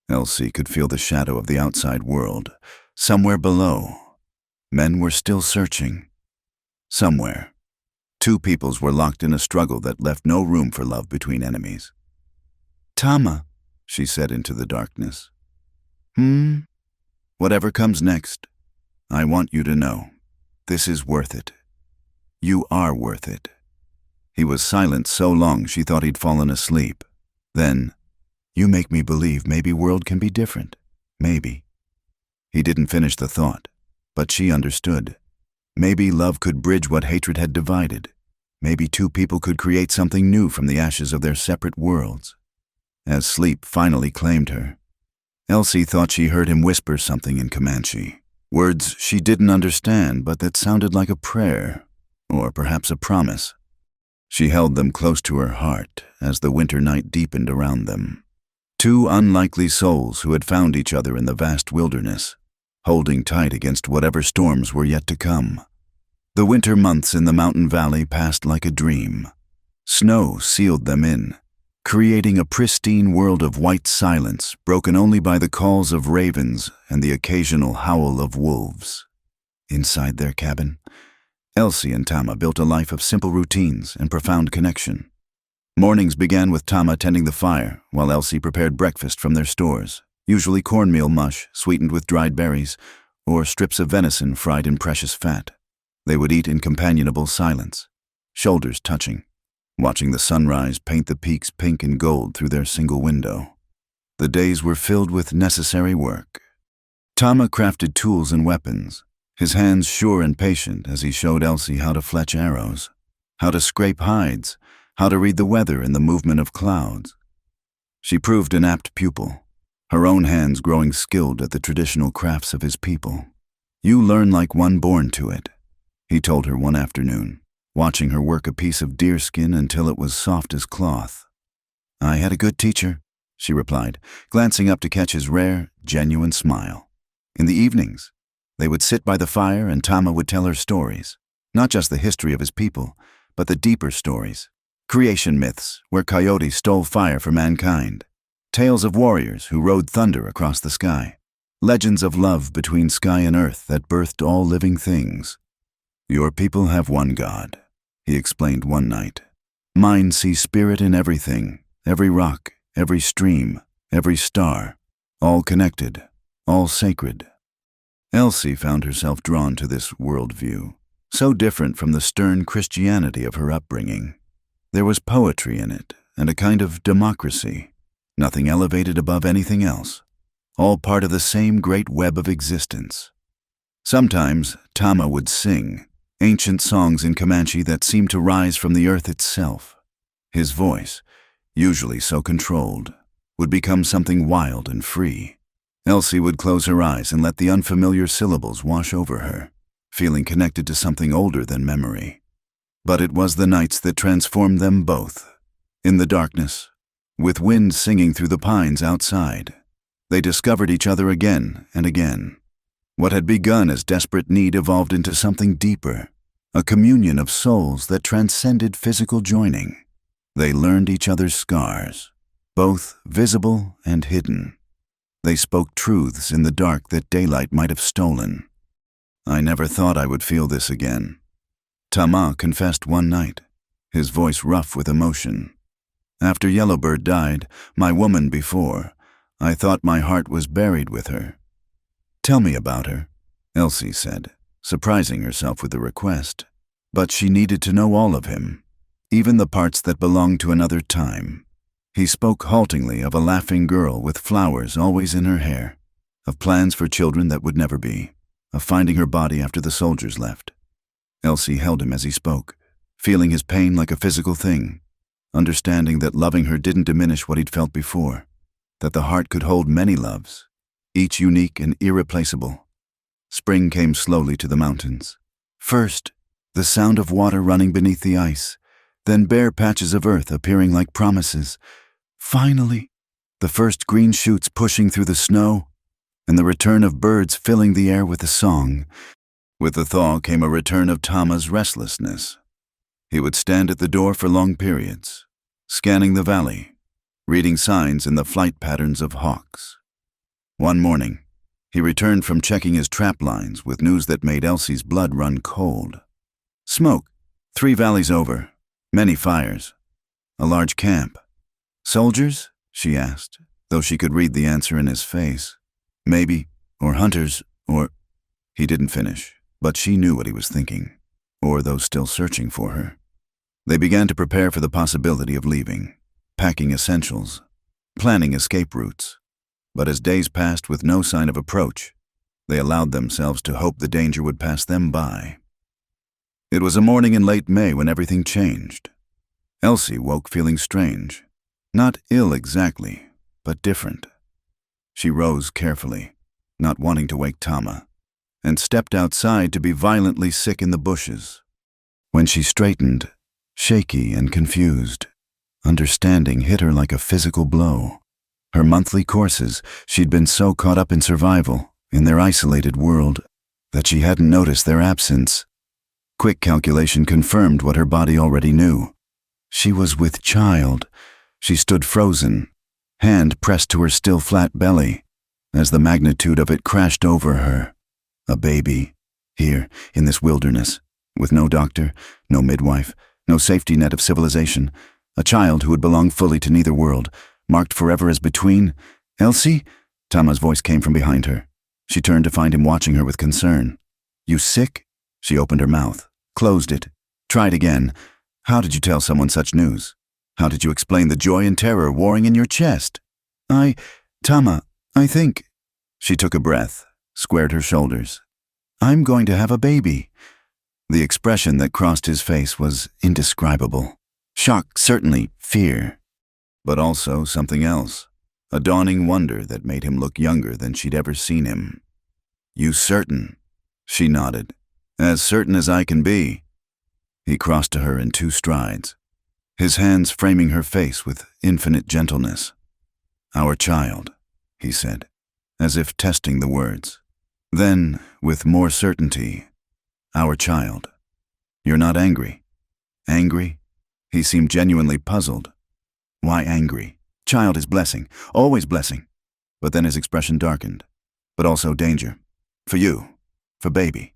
Speaker 1: Elsie could feel the shadow of the outside world. Somewhere below, men were still searching. Somewhere, two peoples were locked in a struggle that left no room for love between enemies. "Tama," she said into the darkness. Whatever comes next, I want you to know, this is worth it. You are worth it." He was silent so long she thought he'd fallen asleep. Then, "You make me believe maybe world can be different. Maybe." He didn't finish the thought, but she understood. Maybe love could bridge what hatred had divided. Maybe two people could create something new from the ashes of their separate worlds. As sleep finally claimed her, Elsie thought she heard him whisper something in Comanche, words she didn't understand but that sounded like a prayer, or perhaps a promise. She held them close to her heart as the winter night deepened around them. Two unlikely souls who had found each other in the vast wilderness, holding tight against whatever storms were yet to come. The winter months in the mountain valley passed like a dream. Snow sealed them in, creating a pristine world of white silence broken only by the calls of ravens and the occasional howl of wolves. Inside their cabin, Elsie and Tama built a life of simple routines and profound connection. Mornings began with Tama tending the fire while Elsie prepared breakfast from their stores, usually cornmeal mush sweetened with dried berries or strips of venison fried in precious fat. They would eat in companionable silence, shoulders touching, watching the sunrise paint the peaks pink and gold through their single window. The days were filled with necessary work. Tama crafted tools and weapons, his hands sure and patient as he showed Elsie how to fletch arrows, how to scrape hides, how to read the weather and the movement of clouds. She proved an apt pupil, her own hands growing skilled at the traditional crafts of his people. "You learn like one born to it," he told her one afternoon, watching her work a piece of deerskin until it was soft as cloth. "I had a good teacher," she replied, glancing up to catch his rare, genuine smile. In the evenings, they would sit by the fire and Tama would tell her stories, not just the history of his people, but the deeper stories, creation myths where coyotes stole fire for mankind, tales of warriors who rode thunder across the sky, legends of love between sky and earth that birthed all living things. Your people have one God, he explained one night. Mine see spirit in everything, every rock, every stream, every star, all connected, all sacred. Elsie found herself drawn to this worldview, so different from the stern Christianity of her upbringing. There was poetry in it, and a kind of democracy, nothing elevated above anything else, all part of the same great web of existence. Sometimes Tama would sing, ancient songs in Comanche that seemed to rise from the earth itself. His voice, usually so controlled, would become something wild and free. Elsie would close her eyes and let the unfamiliar syllables wash over her, feeling connected to something older than memory. But it was the nights that transformed them both. In the darkness, with wind singing through the pines outside, they discovered each other again and again. What had begun as desperate need evolved into something deeper, a communion of souls that transcended physical joining. They learned each other's scars, both visible and hidden. They spoke truths in the dark that daylight might have stolen. I never thought I would feel this again, Tama confessed one night, his voice rough with emotion. After Yellowbird died, my woman before, I thought my heart was buried with her. Tell me about her, Elsie said, surprising herself with the request. But she needed to know all of him, even the parts that belonged to another time. He spoke haltingly of a laughing girl with flowers always in her hair, of plans for children that would never be, of finding her body after the soldiers left. Elsie held him as he spoke, feeling his pain like a physical thing, understanding that loving her didn't diminish what he'd felt before, that the heart could hold many loves, each unique and irreplaceable. Spring came slowly to the mountains. First, the sound of water running beneath the ice, then bare patches of earth appearing like promises. Finally, the first green shoots pushing through the snow, and the return of birds filling the air with a song. With the thaw came a return of Tama's restlessness. He would stand at the door for long periods, scanning the valley, reading signs in the flight patterns of hawks. One morning, he returned from checking his trap lines with news that made Elsie's blood run cold. Smoke, 3 valleys over, many fires, a large camp. Soldiers? She asked, though she could read the answer in his face. Maybe, or hunters, or... He didn't finish, but she knew what he was thinking, or those still searching for her. They began to prepare for the possibility of leaving, packing essentials, planning escape routes. But as days passed with no sign of approach, they allowed themselves to hope the danger would pass them by. It was a morning in late May when everything changed. Elsie woke feeling strange. Not ill exactly, but different. She rose carefully, not wanting to wake Tama, and stepped outside to be violently sick in the bushes. When she straightened, shaky and confused, understanding hit her like a physical blow. Her monthly courses, she'd been so caught up in survival, in their isolated world, that she hadn't noticed their absence. Quick calculation confirmed what her body already knew. She was with child. She stood frozen, hand pressed to her still flat belly, as the magnitude of it crashed over her. A baby, here, in this wilderness, with no doctor, no midwife, no safety net of civilization, a child who would belong fully to neither world, marked forever as between. Elsie? Tama's voice came from behind her. She turned to find him watching her with concern. You sick? She opened her mouth, closed it, tried again. How did you tell someone such news? How did you explain the joy and terror warring in your chest? Tama, I think... She took a breath, squared her shoulders. I'm going to have a baby. The expression that crossed his face was indescribable. Shock, certainly, fear. But also something else, a dawning wonder that made him look younger than she'd ever seen him. You certain? She nodded. As certain as I can be. He crossed to her in 2 strides, his hands framing her face with infinite gentleness. Our child, he said, as if testing the words. Then, with more certainty, our child. You're not angry? Angry? He seemed genuinely puzzled. Why angry? Child is blessing, always blessing. But then his expression darkened. but also danger. For you. For baby.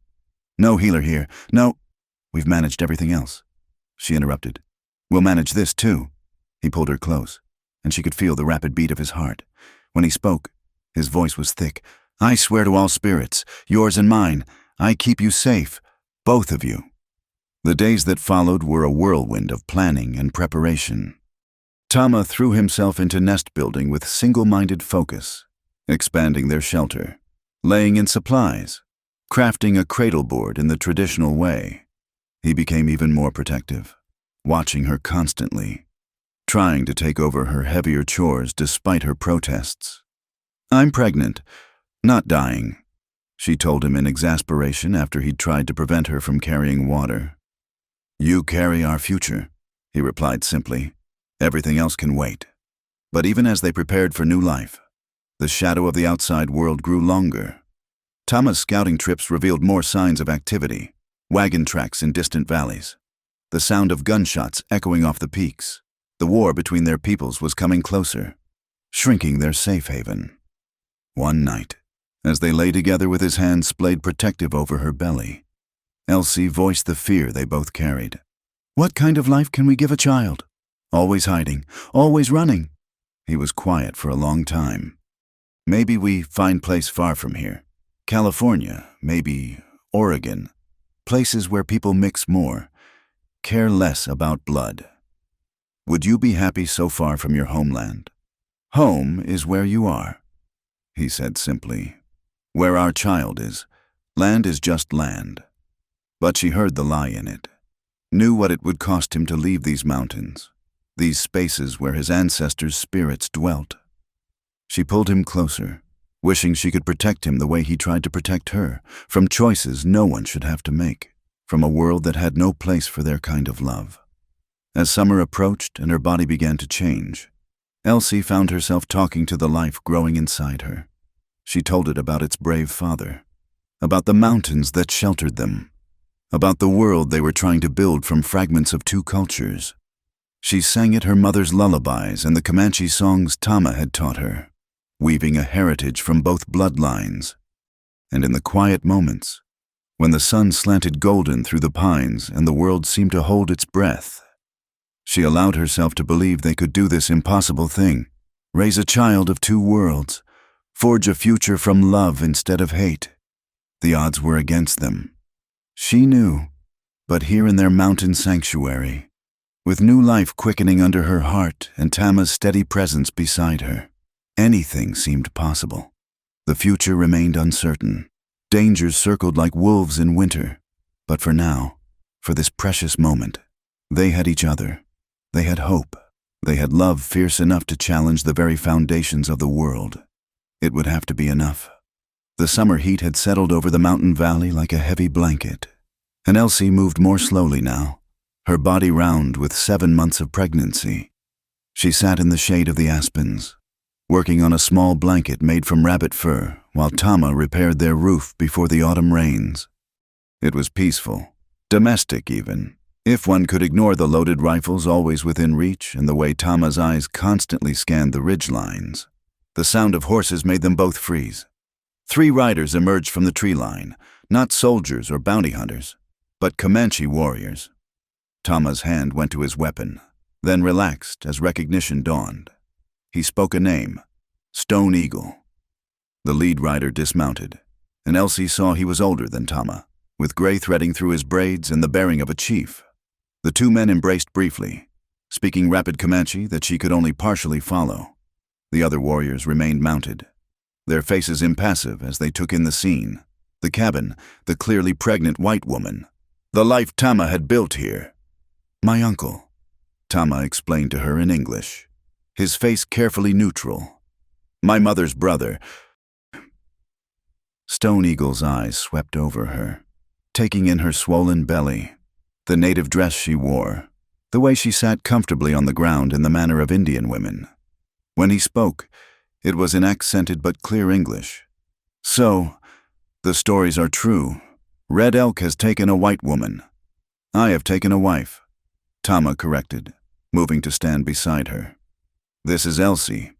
Speaker 1: No healer here. No. We've managed everything else. She interrupted. We'll manage this too. He pulled her close, and she could feel the rapid beat of his heart. When he spoke, his voice was thick. I swear to all spirits, yours and mine, I keep you safe, both of you. The days that followed were a whirlwind of planning and preparation. Tama threw himself into nest building with single-minded focus, expanding their shelter, laying in supplies, crafting a cradle board in the traditional way. He became even more protective, watching her constantly, trying to take over her heavier chores despite her protests. I'm pregnant, not dying, she told him in exasperation after he'd tried to prevent her from carrying water. You carry our future, he replied simply. Everything else can wait. But even as they prepared for new life, the shadow of the outside world grew longer. Tama's scouting trips revealed more signs of activity, wagon tracks in distant valleys, the sound of gunshots echoing off the peaks. The war between their peoples was coming closer, shrinking their safe haven. One night, as they lay together with his hand splayed protective over her belly, Elsie voiced the fear they both carried. What kind of life can we give a child? Always hiding, always running. He was quiet for a long time. Maybe we find place far from here. California, maybe Oregon. Places where people mix more, care less about blood. Would you be happy so far from your homeland? Home is where you are, he said simply. Where our child is, land is just land. But she heard the lie in it, knew what it would cost him to leave these mountains, these spaces where his ancestors' spirits dwelt. She pulled him closer, wishing she could protect him the way he tried to protect her, from choices no one should have to make, from a world that had no place for their kind of love. As summer approached and her body began to change, Elsie found herself talking to the life growing inside her. She told it about its brave father, about the mountains that sheltered them, about the world they were trying to build from fragments of two cultures. She sang it her mother's lullabies and the Comanche songs Tama had taught her, weaving a heritage from both bloodlines. And in the quiet moments, when the sun slanted golden through the pines and the world seemed to hold its breath, she allowed herself to believe they could do this impossible thing, raise a child of two worlds, forge a future from love instead of hate. The odds were against them. She knew, but here in their mountain sanctuary, with new life quickening under her heart and Tama's steady presence beside her, anything seemed possible. The future remained uncertain. Dangers circled like wolves in winter. But for now, for this precious moment, they had each other. They had hope. They had love fierce enough to challenge the very foundations of the world. It would have to be enough. The summer heat had settled over the mountain valley like a heavy blanket, and Elsie moved more slowly now, her body round with 7 months of pregnancy. She sat in the shade of the aspens, working on a small blanket made from rabbit fur while Tama repaired their roof before the autumn rains. It was peaceful, domestic even, if one could ignore the loaded rifles always within reach and the way Tama's eyes constantly scanned the ridgelines. The sound of horses made them both freeze. 3 riders emerged from the tree line, not soldiers or bounty hunters, but Comanche warriors. Tama's hand went to his weapon, then relaxed as recognition dawned. He spoke a name, Stone Eagle. The lead rider dismounted, and Elsie saw he was older than Tama, with gray threading through his braids and the bearing of a chief. The 2 men embraced briefly, speaking rapid Comanche that she could only partially follow. The other warriors remained mounted, their faces impassive as they took in the scene, the cabin, the clearly pregnant white woman, the life Tama had built here. My uncle, Tama explained to her in English, his face carefully neutral. My mother's brother. Stone Eagle's eyes swept over her, taking in her swollen belly, the native dress she wore, the way she sat comfortably on the ground in the manner of Indian women. When he spoke, it was in accented but clear English. So, the stories are true. Red Elk has taken a white woman. I have taken a wife, Tama corrected, moving to stand beside her. This is Elsie.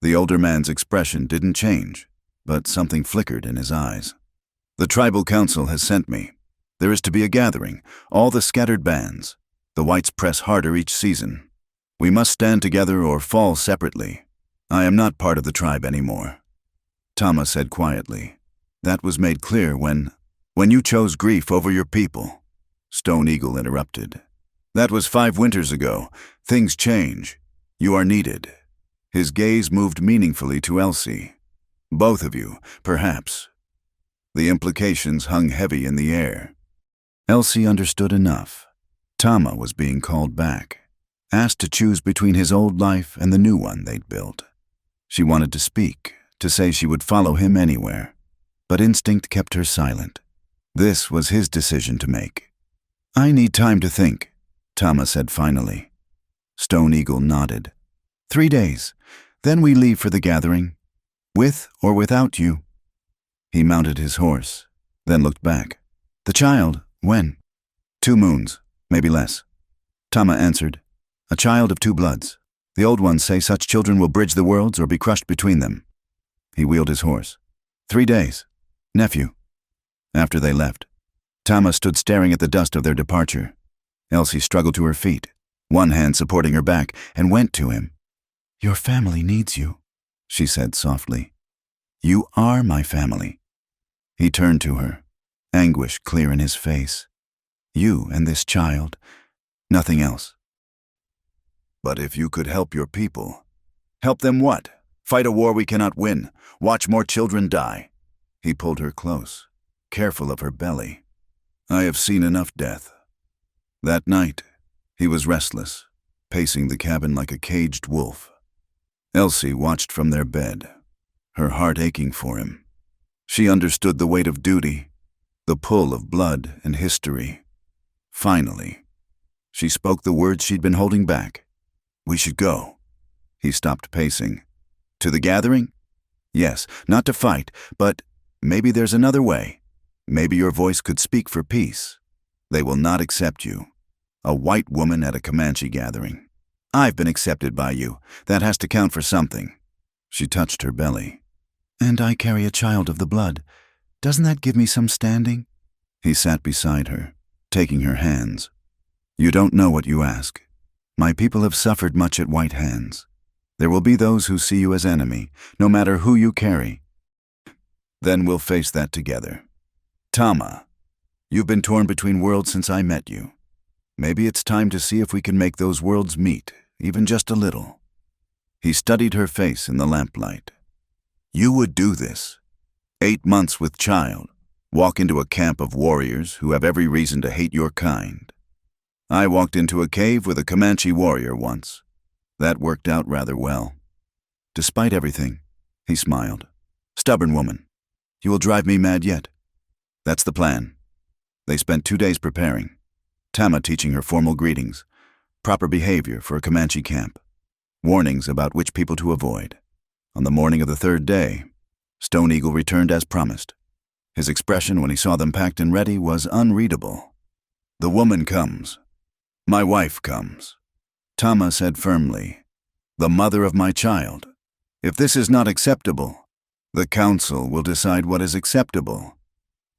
Speaker 1: The older man's expression didn't change, but something flickered in his eyes. "The tribal council has sent me. There is to be a gathering, all the scattered bands. The whites press harder each season. We must stand together or fall separately. I am not part of the tribe anymore," Tama said quietly. "That was made clear when you chose grief over your people," Stone Eagle interrupted. "That was 5 winters ago. Things change. You are needed." His gaze moved meaningfully to Elsie. "Both of you, perhaps." The implications hung heavy in the air. Elsie understood enough. Tama was being called back, asked to choose between his old life and the new one they'd built. She wanted to speak, to say she would follow him anywhere, but instinct kept her silent. This was his decision to make. "I need time to think," Tama said finally. Stone Eagle nodded. 3 days, then we leave for the gathering, with or without you." He mounted his horse, then looked back. "The child, when?" 2 moons, maybe less," Tama answered. "A child of 2 bloods. The old ones say such children will bridge the worlds or be crushed between them." He wheeled his horse. 3 days. Nephew." After they left, Tama stood staring at the dust of their departure. Elsie struggled to her feet, one hand supporting her back, and went to him. "Your family needs you," she said softly. "You are my family." He turned to her, anguish clear in his face. "You and this child, nothing else." "But if you could help your people." "Help them what? Fight a war we cannot win? Watch more children die?" He pulled her close, careful of her belly. "I have seen enough death." That night, he was restless, pacing the cabin like a caged wolf. Elsie watched from their bed, her heart aching for him. She understood the weight of duty, the pull of blood and history. Finally, she spoke the words she'd been holding back. "We should go." He stopped pacing. "To the gathering?" "Yes, not to fight, but maybe there's another way. Maybe your voice could speak for peace. They will not accept you. A white woman at a Comanche gathering. I've been accepted by you. That has to count for something." She touched her belly. "And I carry a child of the blood. Doesn't that give me some standing?" He sat beside her, taking her hands. "You don't know what you ask. My people have suffered much at white hands. There will be those who see you as enemy, no matter who you carry. Then we'll face that together. Tama, you've been torn between worlds since I met you. Maybe it's time to see if we can make those worlds meet, even just a little." He studied her face in the lamplight. "You would do this. 8 months with child, walk into a camp of warriors who have every reason to hate your kind. I walked into a cave with a Comanche warrior once. That worked out rather well. Despite everything," he smiled. "Stubborn woman. You will drive me mad yet." That's the plan. They spent 2 days preparing, Tama teaching her formal greetings, proper behavior for a Comanche camp, warnings about which people to avoid. On the morning of the 3rd day, Stone Eagle returned as promised. His expression when he saw them packed and ready was unreadable. "The woman comes. My wife comes," Tama said firmly. "The mother of my child. If this is not acceptable, the council will decide what is acceptable."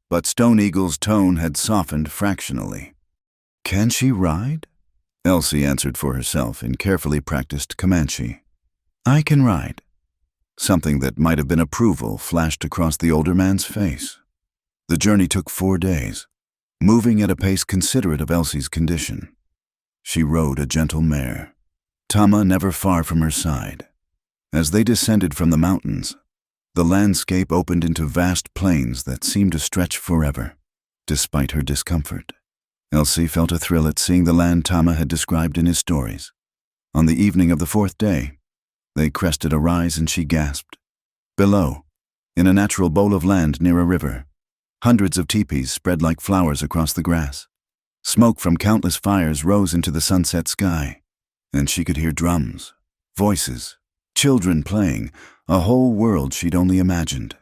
Speaker 1: But Stone Eagle's tone had softened fractionally. "Can she ride?" Elsie answered for herself in carefully practiced Comanche. "I can ride." Something that might have been approval flashed across the older man's face. The journey took 4 days, moving at a pace considerate of Elsie's condition. She rode a gentle mare, Tama never far from her side. As they descended from the mountains, the landscape opened into vast plains that seemed to stretch forever, despite her discomfort. Elsie felt a thrill at seeing the land Tama had described in his stories. On the evening of the 4th day, they crested a rise and she gasped. Below, in a natural bowl of land near a river, hundreds of teepees spread like flowers across the grass. Smoke from countless fires rose into the sunset sky, and she could hear drums, voices, children playing, a whole world she'd only imagined.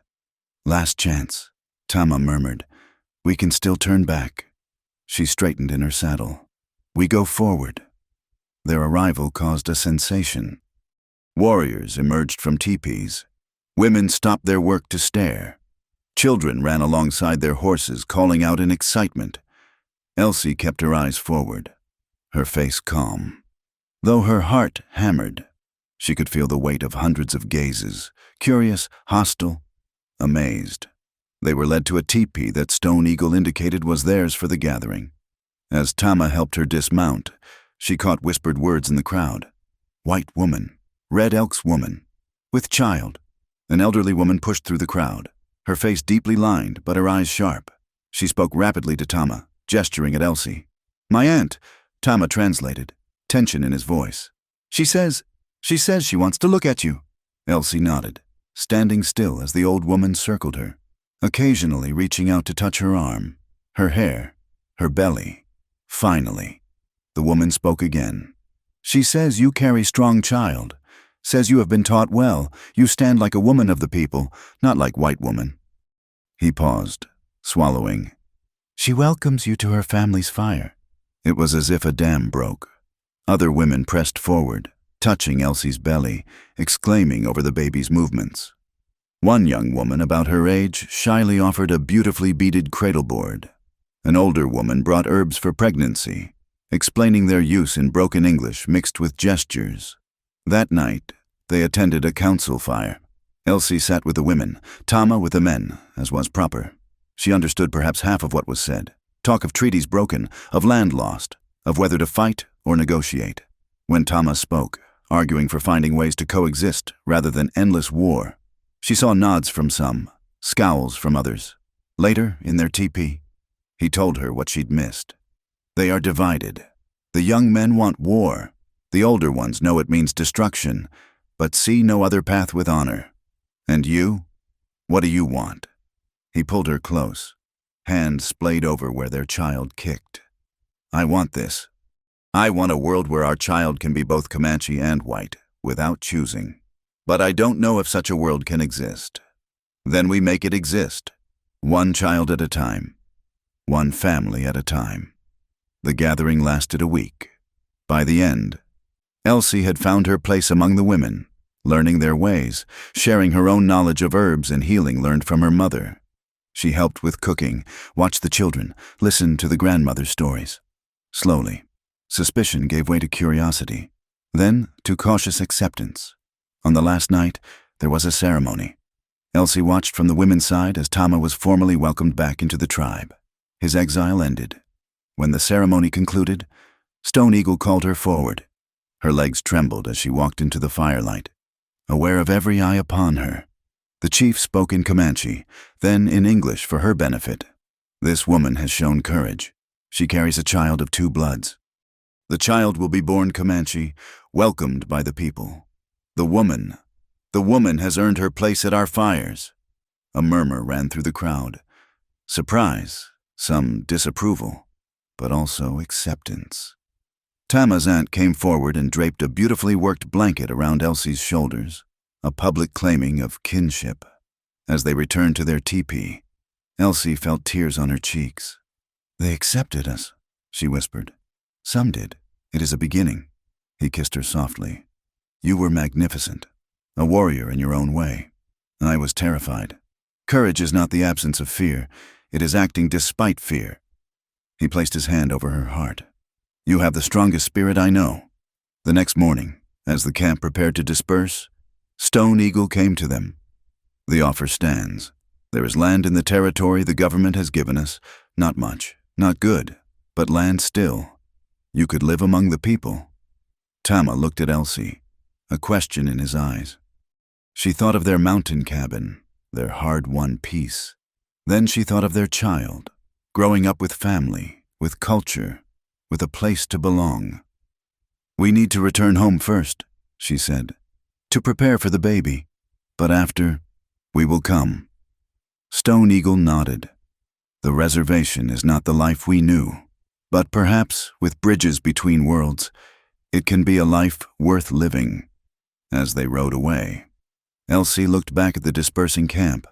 Speaker 1: "Last chance," Tama murmured. "We can still turn back." She straightened in her saddle. "We go forward." Their arrival caused a sensation. Warriors emerged from teepees, Women stopped their work to stare. Children ran alongside their horses, calling out in excitement. Elsie kept her eyes forward, her face calm. Though her heart hammered, she could feel the weight of hundreds of gazes, curious, hostile, amazed. They were led to a teepee that Stone Eagle indicated was theirs for the gathering. As Tama helped her dismount, she caught whispered words in the crowd. White woman, Red Elk's woman, with child. An elderly woman pushed through the crowd, her face deeply lined but her eyes sharp. She spoke rapidly to Tama, gesturing at Elsie. My aunt, Tama translated, tension in his voice. She says she wants to look at you. Elsie nodded, standing still as the old woman circled her, occasionally reaching out to touch her arm, her hair, her belly. Finally, the woman spoke again. She says you carry strong child, says you have been taught well, you stand like a woman of the people, not like white woman. He paused, swallowing. She welcomes you to her family's fire. It was as if a dam broke. Other women pressed forward, touching Elsie's belly, exclaiming over the baby's movements. One young woman about her age shyly offered a beautifully beaded cradleboard. An older woman brought herbs for pregnancy, explaining their use in broken English mixed with gestures. That night, they attended a council fire. Elsie sat with the women, Tama with the men, as was proper. She understood perhaps half of what was said. Talk of treaties broken, of land lost, of whether to fight or negotiate. When Tama spoke, arguing for finding ways to coexist rather than endless war, she saw nods from some, scowls from others. Later, in their teepee, he told her what she'd missed. They are divided. The young men want war. The older ones know it means destruction, but see no other path with honor. And you? What do you want? He pulled her close, hands splayed over where their child kicked. I want this. I want a world where our child can be both Comanche and white, without choosing. But I don't know if such a world can exist. Then we make it exist, one child at a time, one family at a time. The gathering lasted a week. By the end, Elsie had found her place among the women, learning their ways, sharing her own knowledge of herbs and healing learned from her mother. She helped with cooking, watched the children, listened to the grandmother's stories. Slowly, suspicion gave way to curiosity, then to cautious acceptance. On the last night, there was a ceremony. Elsie watched from the women's side as Tama was formally welcomed back into the tribe. His exile ended. When the ceremony concluded, Stone Eagle called her forward. Her legs trembled as she walked into the firelight, aware of every eye upon her. The chief spoke in Comanche, then in English for her benefit. This woman has shown courage. She carries a child of two bloods. The child will be born Comanche, welcomed by the people. The woman has earned her place at our fires. A murmur ran through the crowd. Surprise, some disapproval, but also acceptance. Tama's aunt came forward and draped a beautifully worked blanket around Elsie's shoulders, a public claiming of kinship. As they returned to their teepee, Elsie felt tears on her cheeks. They accepted us, she whispered. Some did. It is a beginning. He kissed her softly. You were magnificent, a warrior in your own way. I was terrified. Courage is not the absence of fear. It is acting despite fear. He placed his hand over her heart. You have the strongest spirit I know. The next morning, as the camp prepared to disperse, Stone Eagle came to them. The offer stands. There is land in the territory the government has given us. Not much, not good, but land still. You could live among the people. Tama looked at Elsie, a question in his eyes. She thought of their mountain cabin, their hard-won peace. Then she thought of their child, growing up with family, with culture, with a place to belong. We need to return home first, she said, to prepare for the baby. But after, we will come. Stone Eagle nodded. The reservation is not the life we knew, but perhaps, with bridges between worlds, it can be a life worth living. As they rode away, Elsie looked back at the dispersing camp.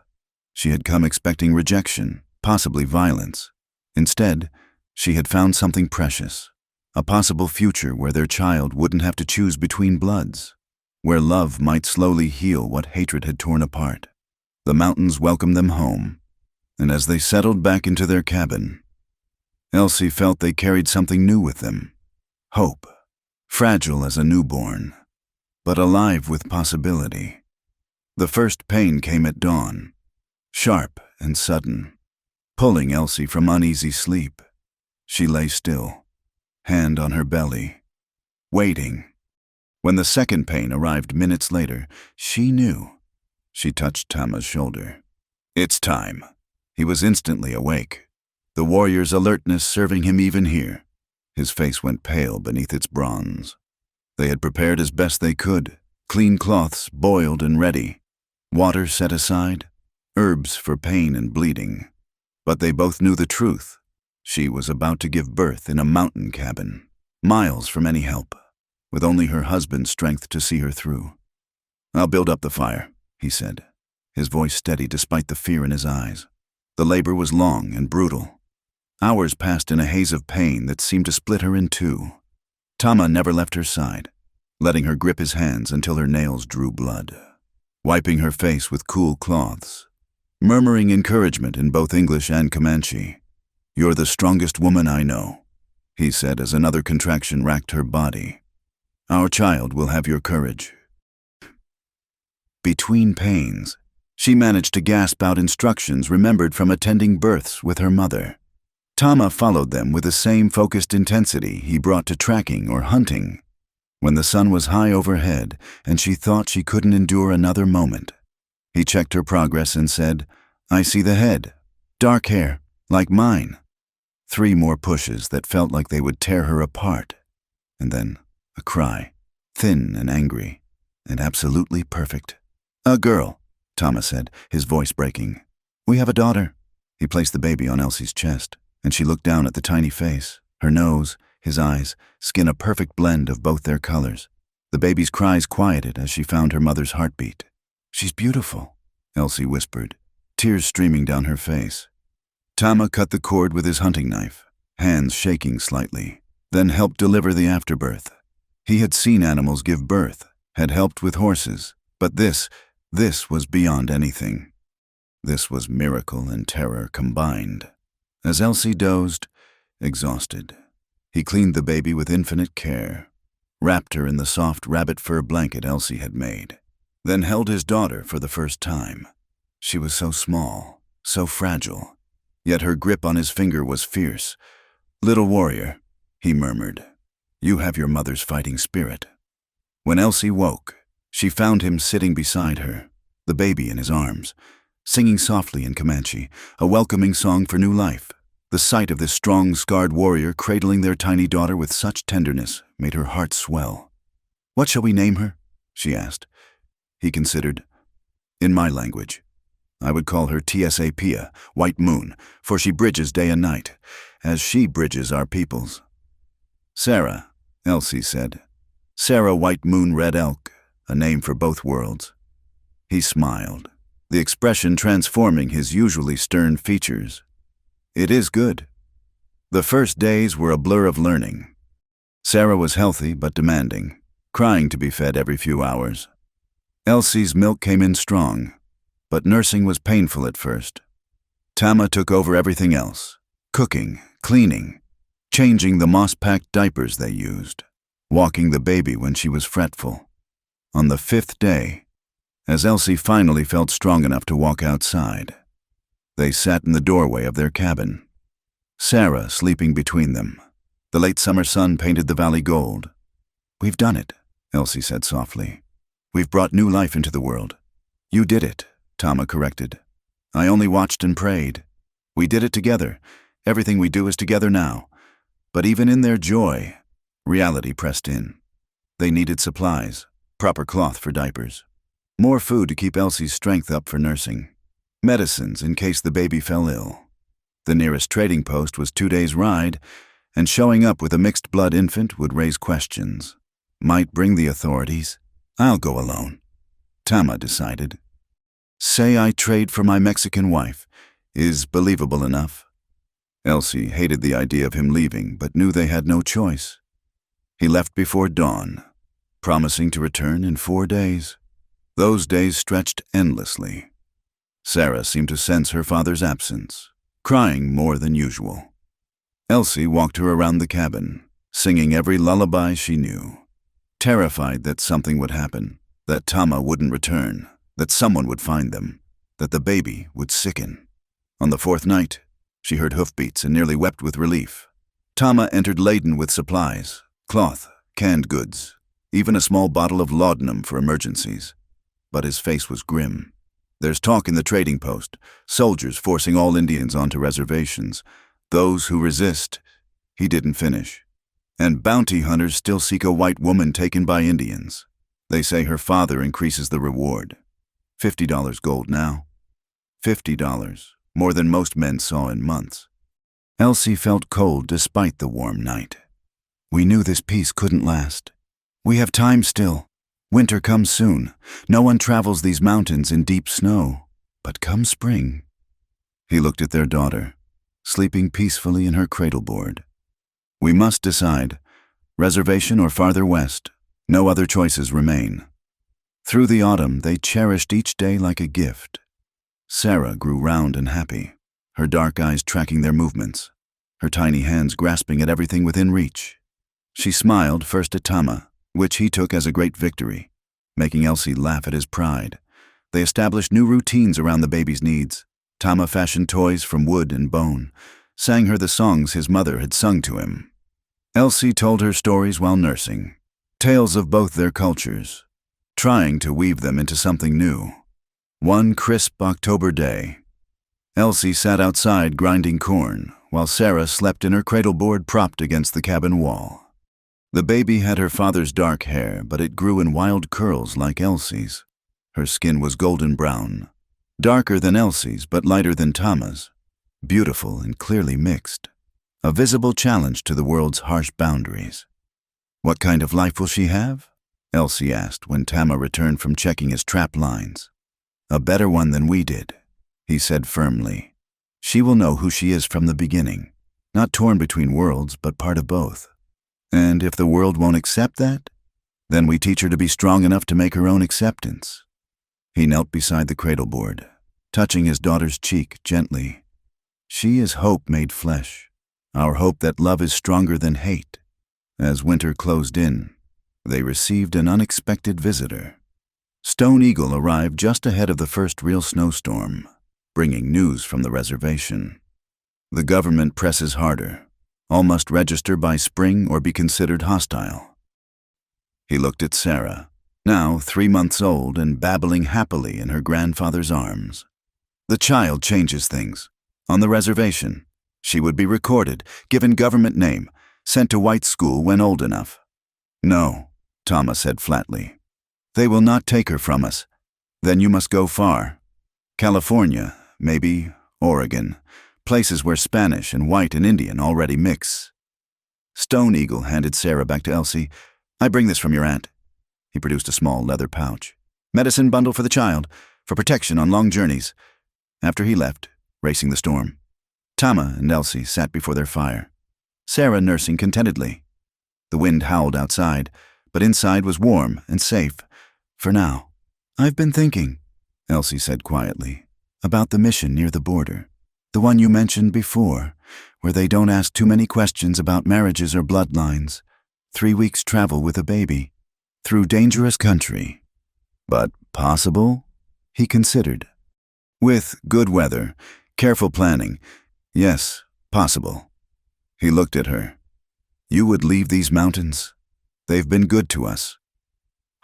Speaker 1: She had come expecting rejection, possibly violence. Instead, she had found something precious, a possible future where their child wouldn't have to choose between bloods. where love might slowly heal what hatred had torn apart. The mountains welcomed them home, and as they settled back into their cabin, Elsie felt they carried something new with them. Hope, fragile as a newborn, but alive with possibility. The first pain came at dawn, sharp and sudden, pulling Elsie from uneasy sleep. She lay still, hand on her belly, waiting. When the second pain arrived minutes later, she knew. She touched Tama's shoulder. "It's time." He was instantly awake, the warrior's alertness serving him even here. His face went pale beneath its bronze. They had prepared as best they could, clean cloths boiled and ready, water set aside, herbs for pain and bleeding. But they both knew the truth. She was about to give birth in a mountain cabin, miles from any help, with only her husband's strength to see her through. "I'll build up the fire," he said, his voice steady despite the fear in his eyes. The labor was long and brutal. Hours passed in a haze of pain that seemed to split her in two. Tama never left her side, letting her grip his hands until her nails drew blood, wiping her face with cool cloths, murmuring encouragement in both English and Comanche. "You're the strongest woman I know," he said as another contraction racked her body. "Our child will have your courage." Between pains, she managed to gasp out instructions remembered from attending births with her mother. Tama followed them with the same focused intensity he brought to tracking or hunting. When the sun was high overhead and she thought she couldn't endure another moment, he checked her progress and said, "I see the head. Dark hair, like mine." 3 more pushes that felt like they would tear her apart. And then a cry, thin and angry, and absolutely perfect. "A girl," Tama said, his voice breaking. "We have a daughter." He placed the baby on Elsie's chest, and she looked down at the tiny face, her nose, his eyes, skin a perfect blend of both their colors. The baby's cries quieted as she found her mother's heartbeat. "She's beautiful," Elsie whispered, tears streaming down her face. Tama cut the cord with his hunting knife, hands shaking slightly, then helped deliver the afterbirth. He had seen animals give birth, had helped with horses, but this was beyond anything. This was miracle and terror combined. As Elsie dozed, exhausted, he cleaned the baby with infinite care, wrapped her in the soft rabbit fur blanket Elsie had made, then held his daughter for the first time. She was so small, so fragile, yet her grip on his finger was fierce. "Little warrior," he murmured, "you have your mother's fighting spirit." When Elsie woke, she found him sitting beside her, the baby in his arms, singing softly in Comanche, a welcoming song for new life. The sight of this strong, scarred warrior cradling their tiny daughter with such tenderness made her heart swell. "What shall we name her?" she asked. He considered. "In my language, I would call her Tsa Pia, White Moon, for she bridges day and night, as she bridges our peoples." "Sarah," Elsie said. "Sarah White Moon Red Elk, a name for both worlds." He smiled, the expression transforming his usually stern features. "It is good." The first days were a blur of learning. Sarah was healthy but demanding, crying to be fed every few hours. Elsie's milk came in strong, but nursing was painful at first. Tama took over everything else, cooking, cleaning, changing the moss-packed diapers they used, walking the baby when she was fretful. On the 5th day, as Elsie finally felt strong enough to walk outside, they sat in the doorway of their cabin, Sarah sleeping between them. The late summer sun painted the valley gold. "We've done it," Elsie said softly. "We've brought new life into the world." "You did it," Tama corrected. "I only watched and prayed. We did it together. Everything we do is together now." But even in their joy, reality pressed in. They needed supplies, proper cloth for diapers, more food to keep Elsie's strength up for nursing, medicines in case the baby fell ill. The nearest trading post was 2 days' ride, and showing up with a mixed-blood infant would raise questions. Might bring the authorities. "I'll go alone," Tama decided. "Say I trade for my Mexican wife is believable enough." Elsie hated the idea of him leaving, but knew they had no choice. He left before dawn, promising to return in 4 days. Those days stretched endlessly. Sarah seemed to sense her father's absence, crying more than usual. Elsie walked her around the cabin, singing every lullaby she knew, terrified that something would happen, that Tama wouldn't return, that someone would find them, that the baby would sicken. On the 4th night, she heard hoofbeats and nearly wept with relief. Tama entered laden with supplies, cloth, canned goods, even a small bottle of laudanum for emergencies. But his face was grim. There's talk in the trading post, soldiers forcing all Indians onto reservations. Those who resist, he didn't finish. And bounty hunters still seek a white woman taken by Indians. They say her father increases the reward. $50 gold now. $50, more than most men saw in months. Elsie felt cold despite the warm night. We knew this peace couldn't last. We have time still. Winter comes soon. No one travels these mountains in deep snow. But come spring. He looked at their daughter, sleeping peacefully in her cradleboard. We must decide, reservation or farther west. No other choices remain. Through the autumn, they cherished each day like a gift. Sarah grew round and happy, her dark eyes tracking their movements, her tiny hands grasping at everything within reach. She smiled first at Tama, which he took as a great victory, making Elsie laugh at his pride. They established new routines around the baby's needs. Tama fashioned toys from wood and bone, sang her the songs his mother had sung to him. Elsie told her stories while nursing, tales of both their cultures, trying to weave them into something new. One crisp October day, Elsie sat outside grinding corn, while Sarah slept in her cradleboard propped against the cabin wall. The baby had her father's dark hair, but it grew in wild curls like Elsie's. Her skin was golden brown, darker than Elsie's but lighter than Tama's, beautiful and clearly mixed, a visible challenge to the world's harsh boundaries. What kind of life will she have? Elsie asked when Tama returned from checking his trap lines. A better one than we did, he said firmly. She will know who she is from the beginning, not torn between worlds but part of both. And if the world won't accept that, then we teach her to be strong enough to make her own acceptance. He knelt beside the cradleboard, touching his daughter's cheek gently. She is hope made flesh, our hope that love is stronger than hate. As winter closed in, they received an unexpected visitor. Stone Eagle arrived just ahead of the first real snowstorm, bringing news from the reservation. The government presses harder. All must register by spring or be considered hostile. He looked at Sarah, now 3 months old and babbling happily in her grandfather's arms. The child changes things. On the reservation, she would be recorded, given government name, sent to white school when old enough. No, Tama said flatly. They will not take her from us. Then you must go far. California, maybe Oregon. Places where Spanish and white and Indian already mix. Stone Eagle handed Sarah back to Elsie. I bring this from your aunt. He produced a small leather pouch. Medicine bundle for the child, for protection on long journeys. After he left, racing the storm, Tama and Elsie sat before their fire, Sarah nursing contentedly. The wind howled outside, but inside was warm and safe, for now. I've been thinking, Elsie said quietly, about the mission near the border. The one you mentioned before, where they don't ask too many questions about marriages or bloodlines. 3 weeks travel with a baby, through dangerous country. But possible? He considered. With good weather, careful planning, yes, possible. He looked at her. You would leave these mountains? They've been good to us.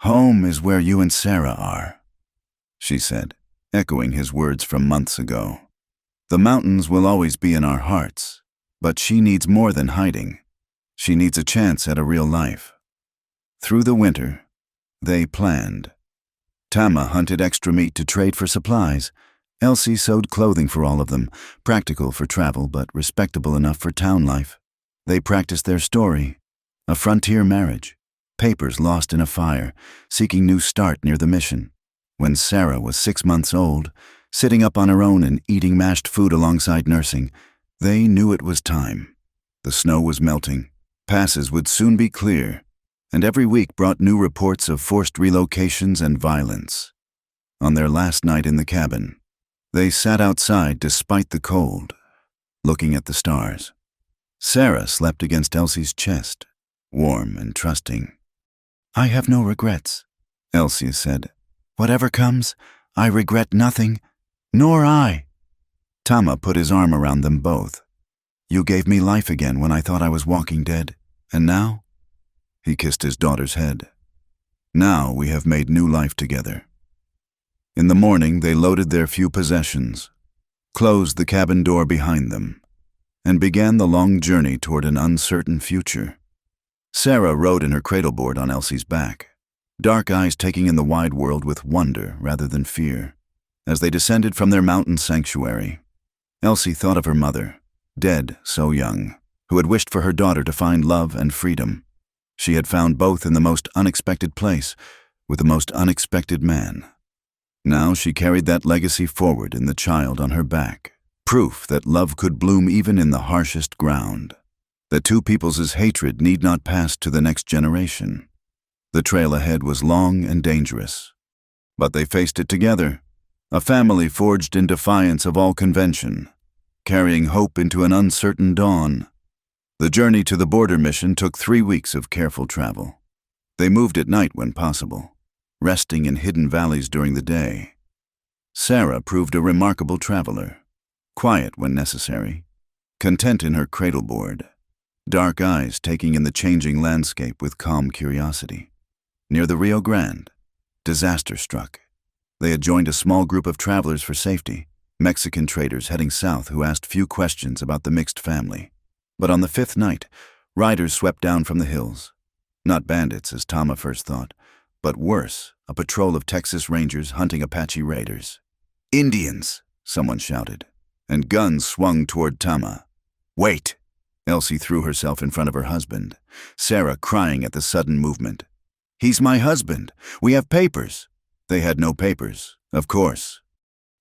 Speaker 1: Home is where you and Sarah are, she said, echoing his words from months ago. The mountains will always be in our hearts, but she needs more than hiding. She needs a chance at a real life. Through the winter, they planned. Tama hunted extra meat to trade for supplies. Elsie sewed clothing for all of them, practical for travel but respectable enough for town life. They practiced their story, a frontier marriage, papers lost in a fire, seeking new start near the mission. When Sarah was 6 months old, sitting up on her own and eating mashed food alongside nursing, they knew it was time. The snow was melting. Passes would soon be clear, and every week brought new reports of forced relocations and violence. On their last night in the cabin, they sat outside despite the cold, looking at the stars. Sarah slept against Elsie's chest, warm and trusting. "I have no regrets," Elsie said. "Whatever comes, I regret nothing, nor I." Tama put his arm around them both. "You gave me life again when I thought I was walking dead, and now?" He kissed his daughter's head. "Now we have made new life together." In the morning, they loaded their few possessions, closed the cabin door behind them, and began the long journey toward an uncertain future. Sarah rode in her cradleboard on Elsie's back, dark eyes taking in the wide world with wonder rather than fear. As they descended from their mountain sanctuary, Elsie thought of her mother, dead so young, who had wished for her daughter to find love and freedom. She had found both in the most unexpected place, with the most unexpected man. Now she carried that legacy forward in the child on her back, proof that love could bloom even in the harshest ground, that two peoples' hatred need not pass to the next generation. The trail ahead was long and dangerous, but they faced it together, a family forged in defiance of all convention, carrying hope into an uncertain dawn. The journey to the border mission took 3 weeks of careful travel. They moved at night when possible, resting in hidden valleys during the day. Sarah proved a remarkable traveler, quiet when necessary, content in her cradleboard, dark eyes taking in the changing landscape with calm curiosity. Near the Rio Grande, disaster struck. They had joined a small group of travelers for safety, Mexican traders heading south who asked few questions about the mixed family. But on the 5th night, riders swept down from the hills. Not bandits, as Tama first thought, but worse, a patrol of Texas Rangers hunting Apache raiders. "Indians!" someone shouted, and guns swung toward Tama. "Wait!" Elsie threw herself in front of her husband, Sarah crying at the sudden movement. "He's my husband. We have papers." They had no papers, of course.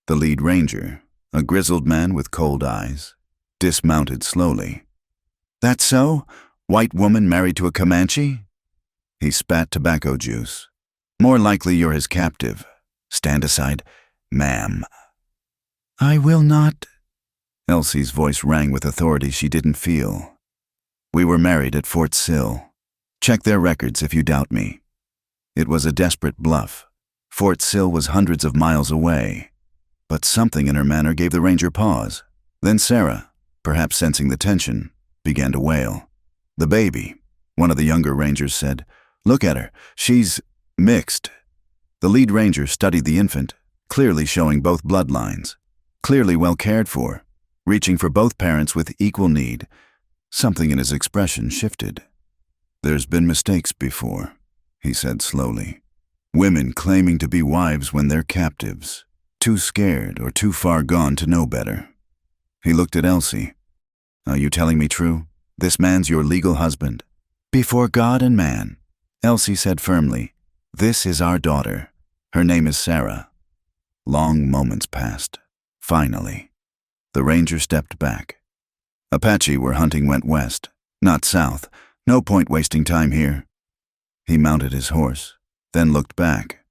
Speaker 1: The lead ranger, a grizzled man with cold eyes, dismounted slowly. "That's so? White woman married to a Comanche?" He spat tobacco juice. "More likely you're his captive. Stand aside, ma'am." "I will not." Elsie's voice rang with authority she didn't feel. "We were married at Fort Sill. Check their records if you doubt me." It was a desperate bluff. Fort Sill was hundreds of miles away. But something in her manner gave the ranger pause. Then Sarah, perhaps sensing the tension, began to wail. "The baby," one of the younger rangers said. "Look at her. She's mixed." The lead ranger studied the infant, clearly showing both bloodlines, clearly well cared for, reaching for both parents with equal need. Something in his expression shifted. "There's been mistakes before," he said slowly. "Women claiming to be wives when they're captives, too scared or too far gone to know better." He looked at Elsie. "Are you telling me true? This man's your legal husband?" "Before God and man," Elsie said firmly. "This is our daughter. Her name is Sarah." Long moments passed. Finally, the ranger stepped back. "Apache were hunting went west, not south. No point wasting time here." He mounted his horse, then looked back.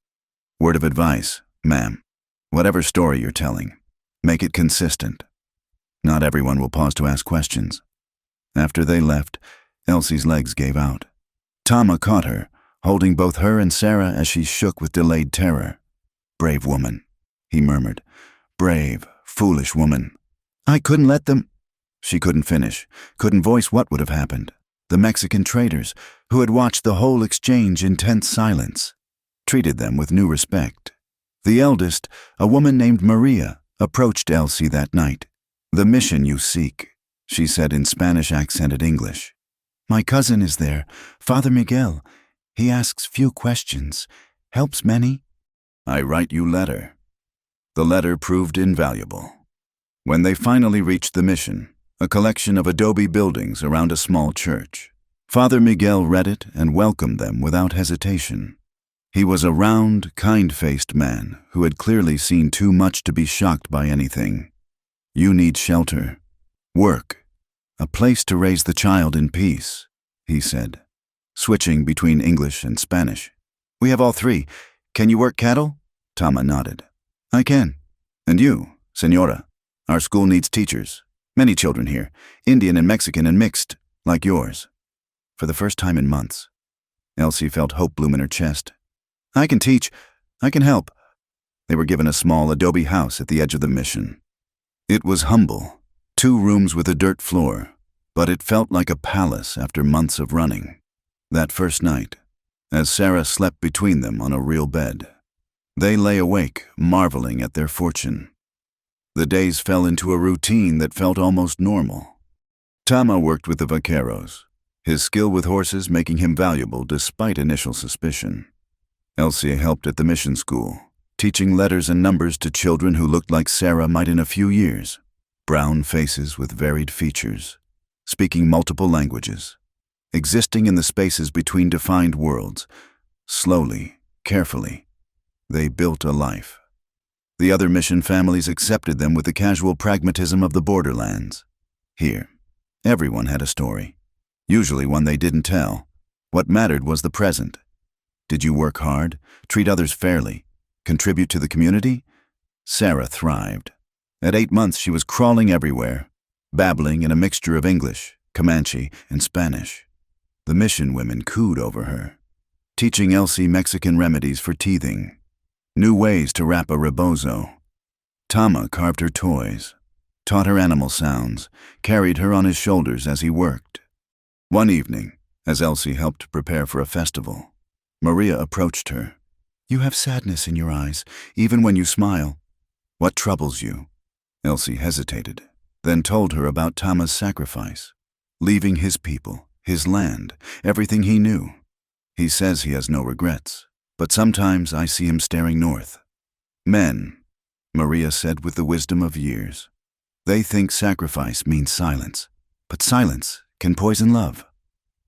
Speaker 1: "Word of advice, ma'am. Whatever story you're telling, make it consistent. Not everyone will pause to ask questions." After they left, Elsie's legs gave out. Tama caught her, holding both her and Sarah as she shook with delayed terror. "Brave woman," he murmured. "Brave, foolish woman." "I couldn't let them—" She couldn't finish, couldn't voice what would have happened. The Mexican traders, who had watched the whole exchange in tense silence, treated them with new respect. The eldest, a woman named Maria, approached Elsie that night. "The mission you seek," she said in Spanish-accented English. "My cousin is there, Father Miguel. He asks few questions, helps many." "I write you letter." The letter proved invaluable. When they finally reached the mission, a collection of adobe buildings around a small church, Father Miguel read it and welcomed them without hesitation. He was a round, kind-faced man who had clearly seen too much to be shocked by anything. "You need shelter, work, a place to raise the child in peace," he said. switching between English and Spanish. "We have all three. Can you work cattle?" Tama nodded. "I can. And you, Senora? Our school needs teachers. Many children here, Indian and Mexican and mixed, like yours." For the first time in months, Elsie felt hope bloom in her chest. "I can teach. I can help." They were given a small adobe house at the edge of the mission. It was humble, 2 rooms with a dirt floor, but it felt like a palace after months of running. That first night, as Sarah slept between them on a real bed, they lay awake, marveling at their fortune. The days fell into a routine that felt almost normal. Tama worked with the vaqueros, his skill with horses making him valuable despite initial suspicion. Elsie helped at the mission school, teaching letters and numbers to children who looked like Sarah might in a few years, brown faces with varied features, speaking multiple languages, existing in the spaces between defined worlds. Slowly, carefully, they built a life. The other mission families accepted them with the casual pragmatism of the borderlands. Here, everyone had a story, usually one they didn't tell. What mattered was the present. Did you work hard, treat others fairly, contribute to the community? Sarah thrived. At 8 months, she was crawling everywhere, babbling in a mixture of English, Comanche, and Spanish. The mission women cooed over her, teaching Elsie Mexican remedies for teething, new ways to wrap a rebozo. Tama carved her toys, taught her animal sounds, carried her on his shoulders as he worked. One evening, as Elsie helped prepare for a festival, Maria approached her. "You have sadness in your eyes, even when you smile. What troubles you?" Elsie hesitated, then told her about Tama's sacrifice, leaving his people, his land, everything he knew. "He says he has no regrets, but sometimes I see him staring north." "Men," Maria said with the wisdom of years, "they think sacrifice means silence, but silence can poison love."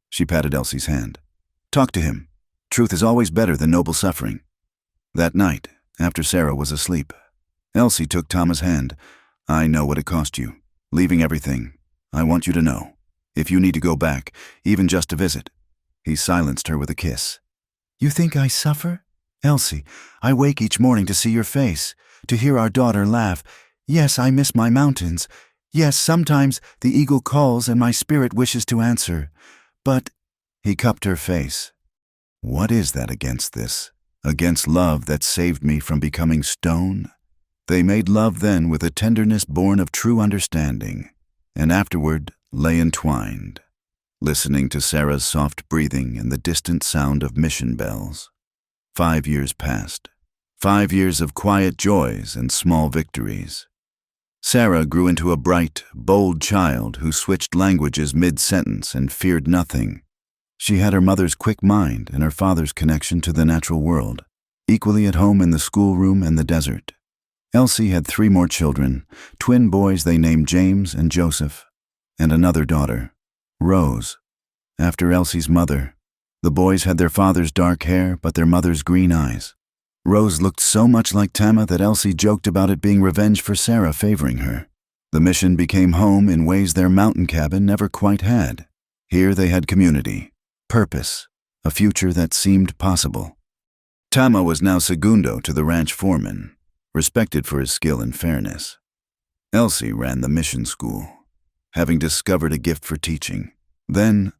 Speaker 1: She patted Elsie's hand. "Talk to him. Truth is always better than noble suffering." That night, after Sarah was asleep, Elsie took Tama's hand. "I know what it cost you, leaving everything. I want you to know. If you need to go back, even just to visit." He silenced her with a kiss. "You think I suffer? Elsie, I wake each morning to see your face, to hear our daughter laugh. Yes, I miss my mountains. Yes, sometimes the eagle calls and my spirit wishes to answer. But—" He cupped her face. "What is that against this? Against love that saved me from becoming stone?" They made love then with a tenderness born of true understanding, and afterward lay entwined, listening to Sarah's soft breathing and the distant sound of mission bells. 5 years passed. 5 years of quiet joys and small victories. Sarah grew into a bright, bold child who switched languages mid-sentence and feared nothing. She had her mother's quick mind and her father's connection to the natural world, equally at home in the schoolroom and the desert. Elsie had 3 more children, twin boys they named James and Joseph, and another daughter, Rose, after Elsie's mother. The boys had their father's dark hair but their mother's green eyes. Rose looked so much like Tama that Elsie joked about it being revenge for Sarah favoring her. The mission became home in ways their mountain cabin never quite had. Here they had community, purpose, a future that seemed possible. Tama was now segundo to the ranch foreman, respected for his skill and fairness. Elsie ran the mission school, having discovered a gift for teaching. Then,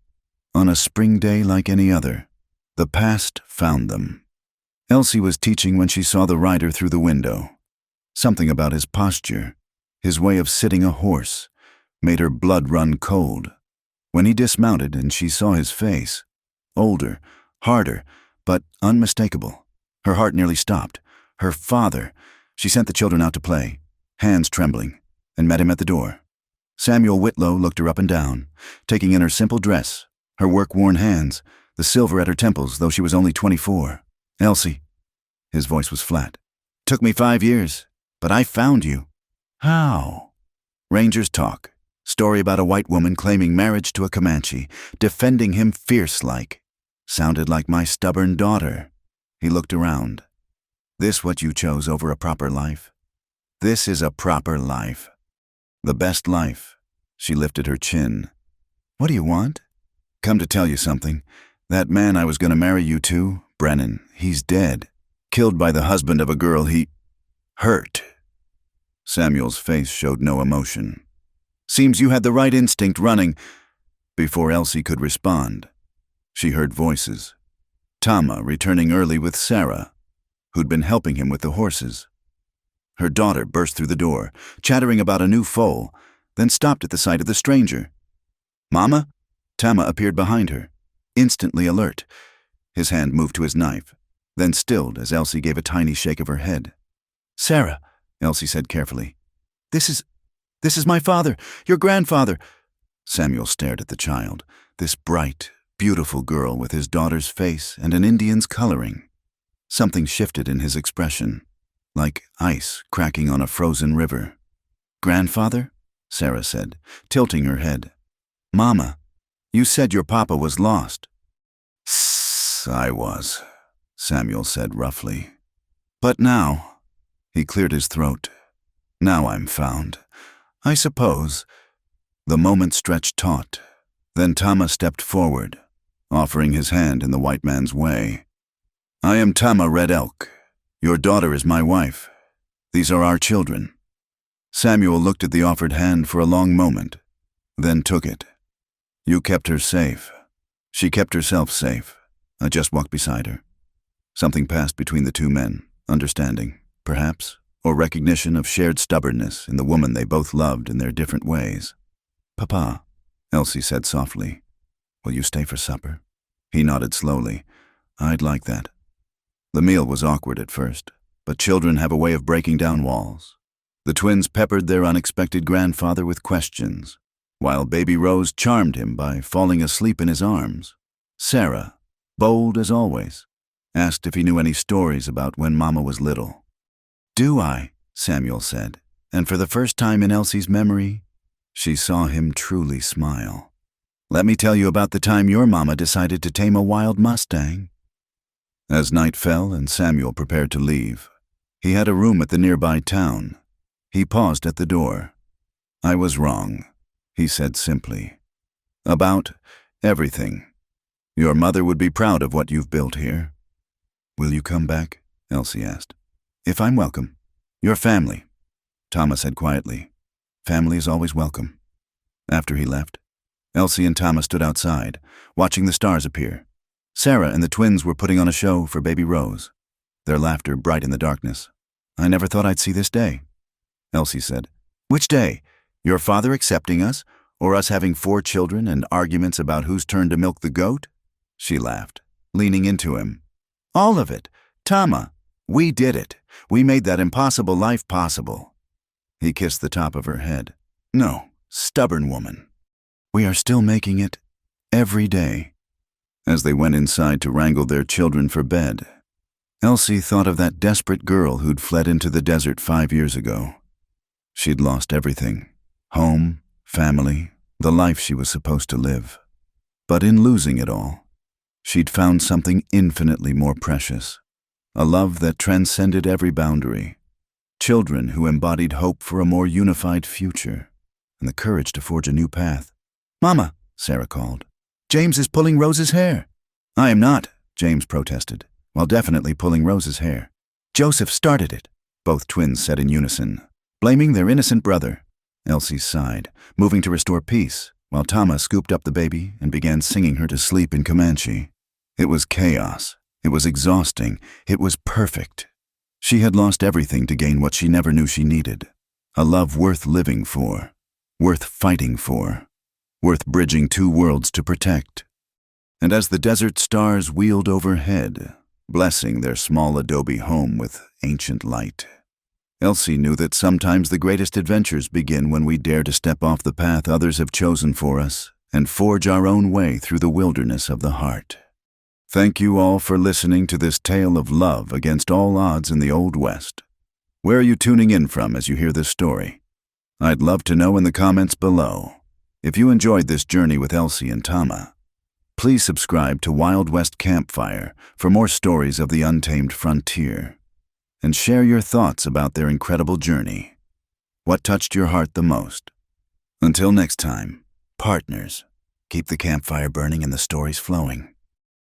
Speaker 1: on a spring day like any other, the past found them. Elsie was teaching when she saw the rider through the window. Something about his posture, his way of sitting a horse, made her blood run cold. When he dismounted and she saw his face, older, harder, but unmistakable, her heart nearly stopped. Her father. She sent the children out to play, hands trembling, and met him at the door. Samuel Whitlow looked her up and down, taking in her simple dress, her work-worn hands, the silver at her temples, though she was only 24. "Elsie," his voice was flat, "took me 5 years, but I found you." "How?" "Rangers talk. Story about a white woman claiming marriage to a Comanche, defending him fierce-like. Sounded like my stubborn daughter." He looked around. "This what you chose over a proper life? This is a proper life. The best life." She lifted her chin. "What do you want?" "Come to tell you something. That man I was going to marry you to, Brennan, he's dead. Killed by the husband of a girl he hurt." Samuel's face showed no emotion. "Seems you had the right instinct running." Before Elsie could respond, she heard voices. Tama returning early with Sarah, who'd been helping him with the horses. Her daughter burst through the door, chattering about a new foal, then stopped at the sight of the stranger. "Mama?" Tama appeared behind her, instantly alert. His hand moved to his knife, then stilled as Elsie gave a tiny shake of her head. "Sarah," Elsie said carefully. This is my father, your grandfather." Samuel stared at the child, this bright, beautiful girl with his daughter's face and an Indian's coloring. Something shifted in his expression, like ice cracking on a frozen river. "Grandfather?" Sarah said, tilting her head. "Mama, you said your papa was lost." "I was," Samuel said roughly. "But now," he cleared his throat, "now I'm found. I suppose." The moment stretched taut. Then Tama stepped forward, offering his hand in the white man's way. "I am Tama Red Elk. Your daughter is my wife. These are our children." Samuel looked at the offered hand for a long moment, then took it. "You kept her safe. She kept herself safe. I just walked beside her." Something passed between the two men, understanding, perhaps, or recognition of shared stubbornness in the woman they both loved in their different ways. "Papa," Elsie said softly, "will you stay for supper?" He nodded slowly. "I'd like that." The meal was awkward at first, but children have a way of breaking down walls. The twins peppered their unexpected grandfather with questions, while baby Rose charmed him by falling asleep in his arms. Sarah, bold as always, asked if he knew any stories about when Mama was little. "Do I?" Samuel said, and for the first time in Elsie's memory, she saw him truly smile. "Let me tell you about the time your mama decided to tame a wild Mustang." As night fell and Samuel prepared to leave, he had a room at the nearby town. He paused at the door. "I was wrong," he said simply. "About everything. Your mother would be proud of what you've built here." "Will you come back?" Elsie asked. "If I'm welcome." "Your family," Tama said quietly. "Family is always welcome." After he left, Elsie and Tama stood outside, watching the stars appear. Sarah and the twins were putting on a show for baby Rose, their laughter bright in the darkness. "I never thought I'd see this day," Elsie said. "Which day? Your father accepting us, or us having 4 children and arguments about whose turn to milk the goat?" She laughed, leaning into him. "All of it. Tama, we did it. We made that impossible life possible." He kissed the top of her head. "No, stubborn woman. We are still making it every day." As they went inside to wrangle their children for bed, Elsie thought of that desperate girl who'd fled into the desert 5 years ago. She'd lost everything: home, family, the life she was supposed to live. But in losing it all, she'd found something infinitely more precious, a love that transcended every boundary, children who embodied hope for a more unified future, and the courage to forge a new path. "Mama," Sarah called, "James is pulling Rose's hair." "I am not," James protested, while definitely pulling Rose's hair. "Joseph started it," both twins said in unison, blaming their innocent brother. Elsie sighed, moving to restore peace, while Tama scooped up the baby and began singing her to sleep in Comanche. It was chaos. It was exhausting. It was perfect. She had lost everything to gain what she never knew she needed: a love worth living for, worth fighting for, worth bridging 2 worlds to protect. And as the desert stars wheeled overhead, blessing their small adobe home with ancient light, Elsie knew that sometimes the greatest adventures begin when we dare to step off the path others have chosen for us and forge our own way through the wilderness of the heart. Thank you all for listening to this tale of love against all odds in the Old West. Where are you tuning in from as you hear this story? I'd love to know in the comments below. If you enjoyed this journey with Elsie and Tama, please subscribe to Wild West Campfire for more stories of the untamed frontier, and share your thoughts about their incredible journey. What touched your heart the most? Until next time, partners, keep the campfire burning and the stories flowing.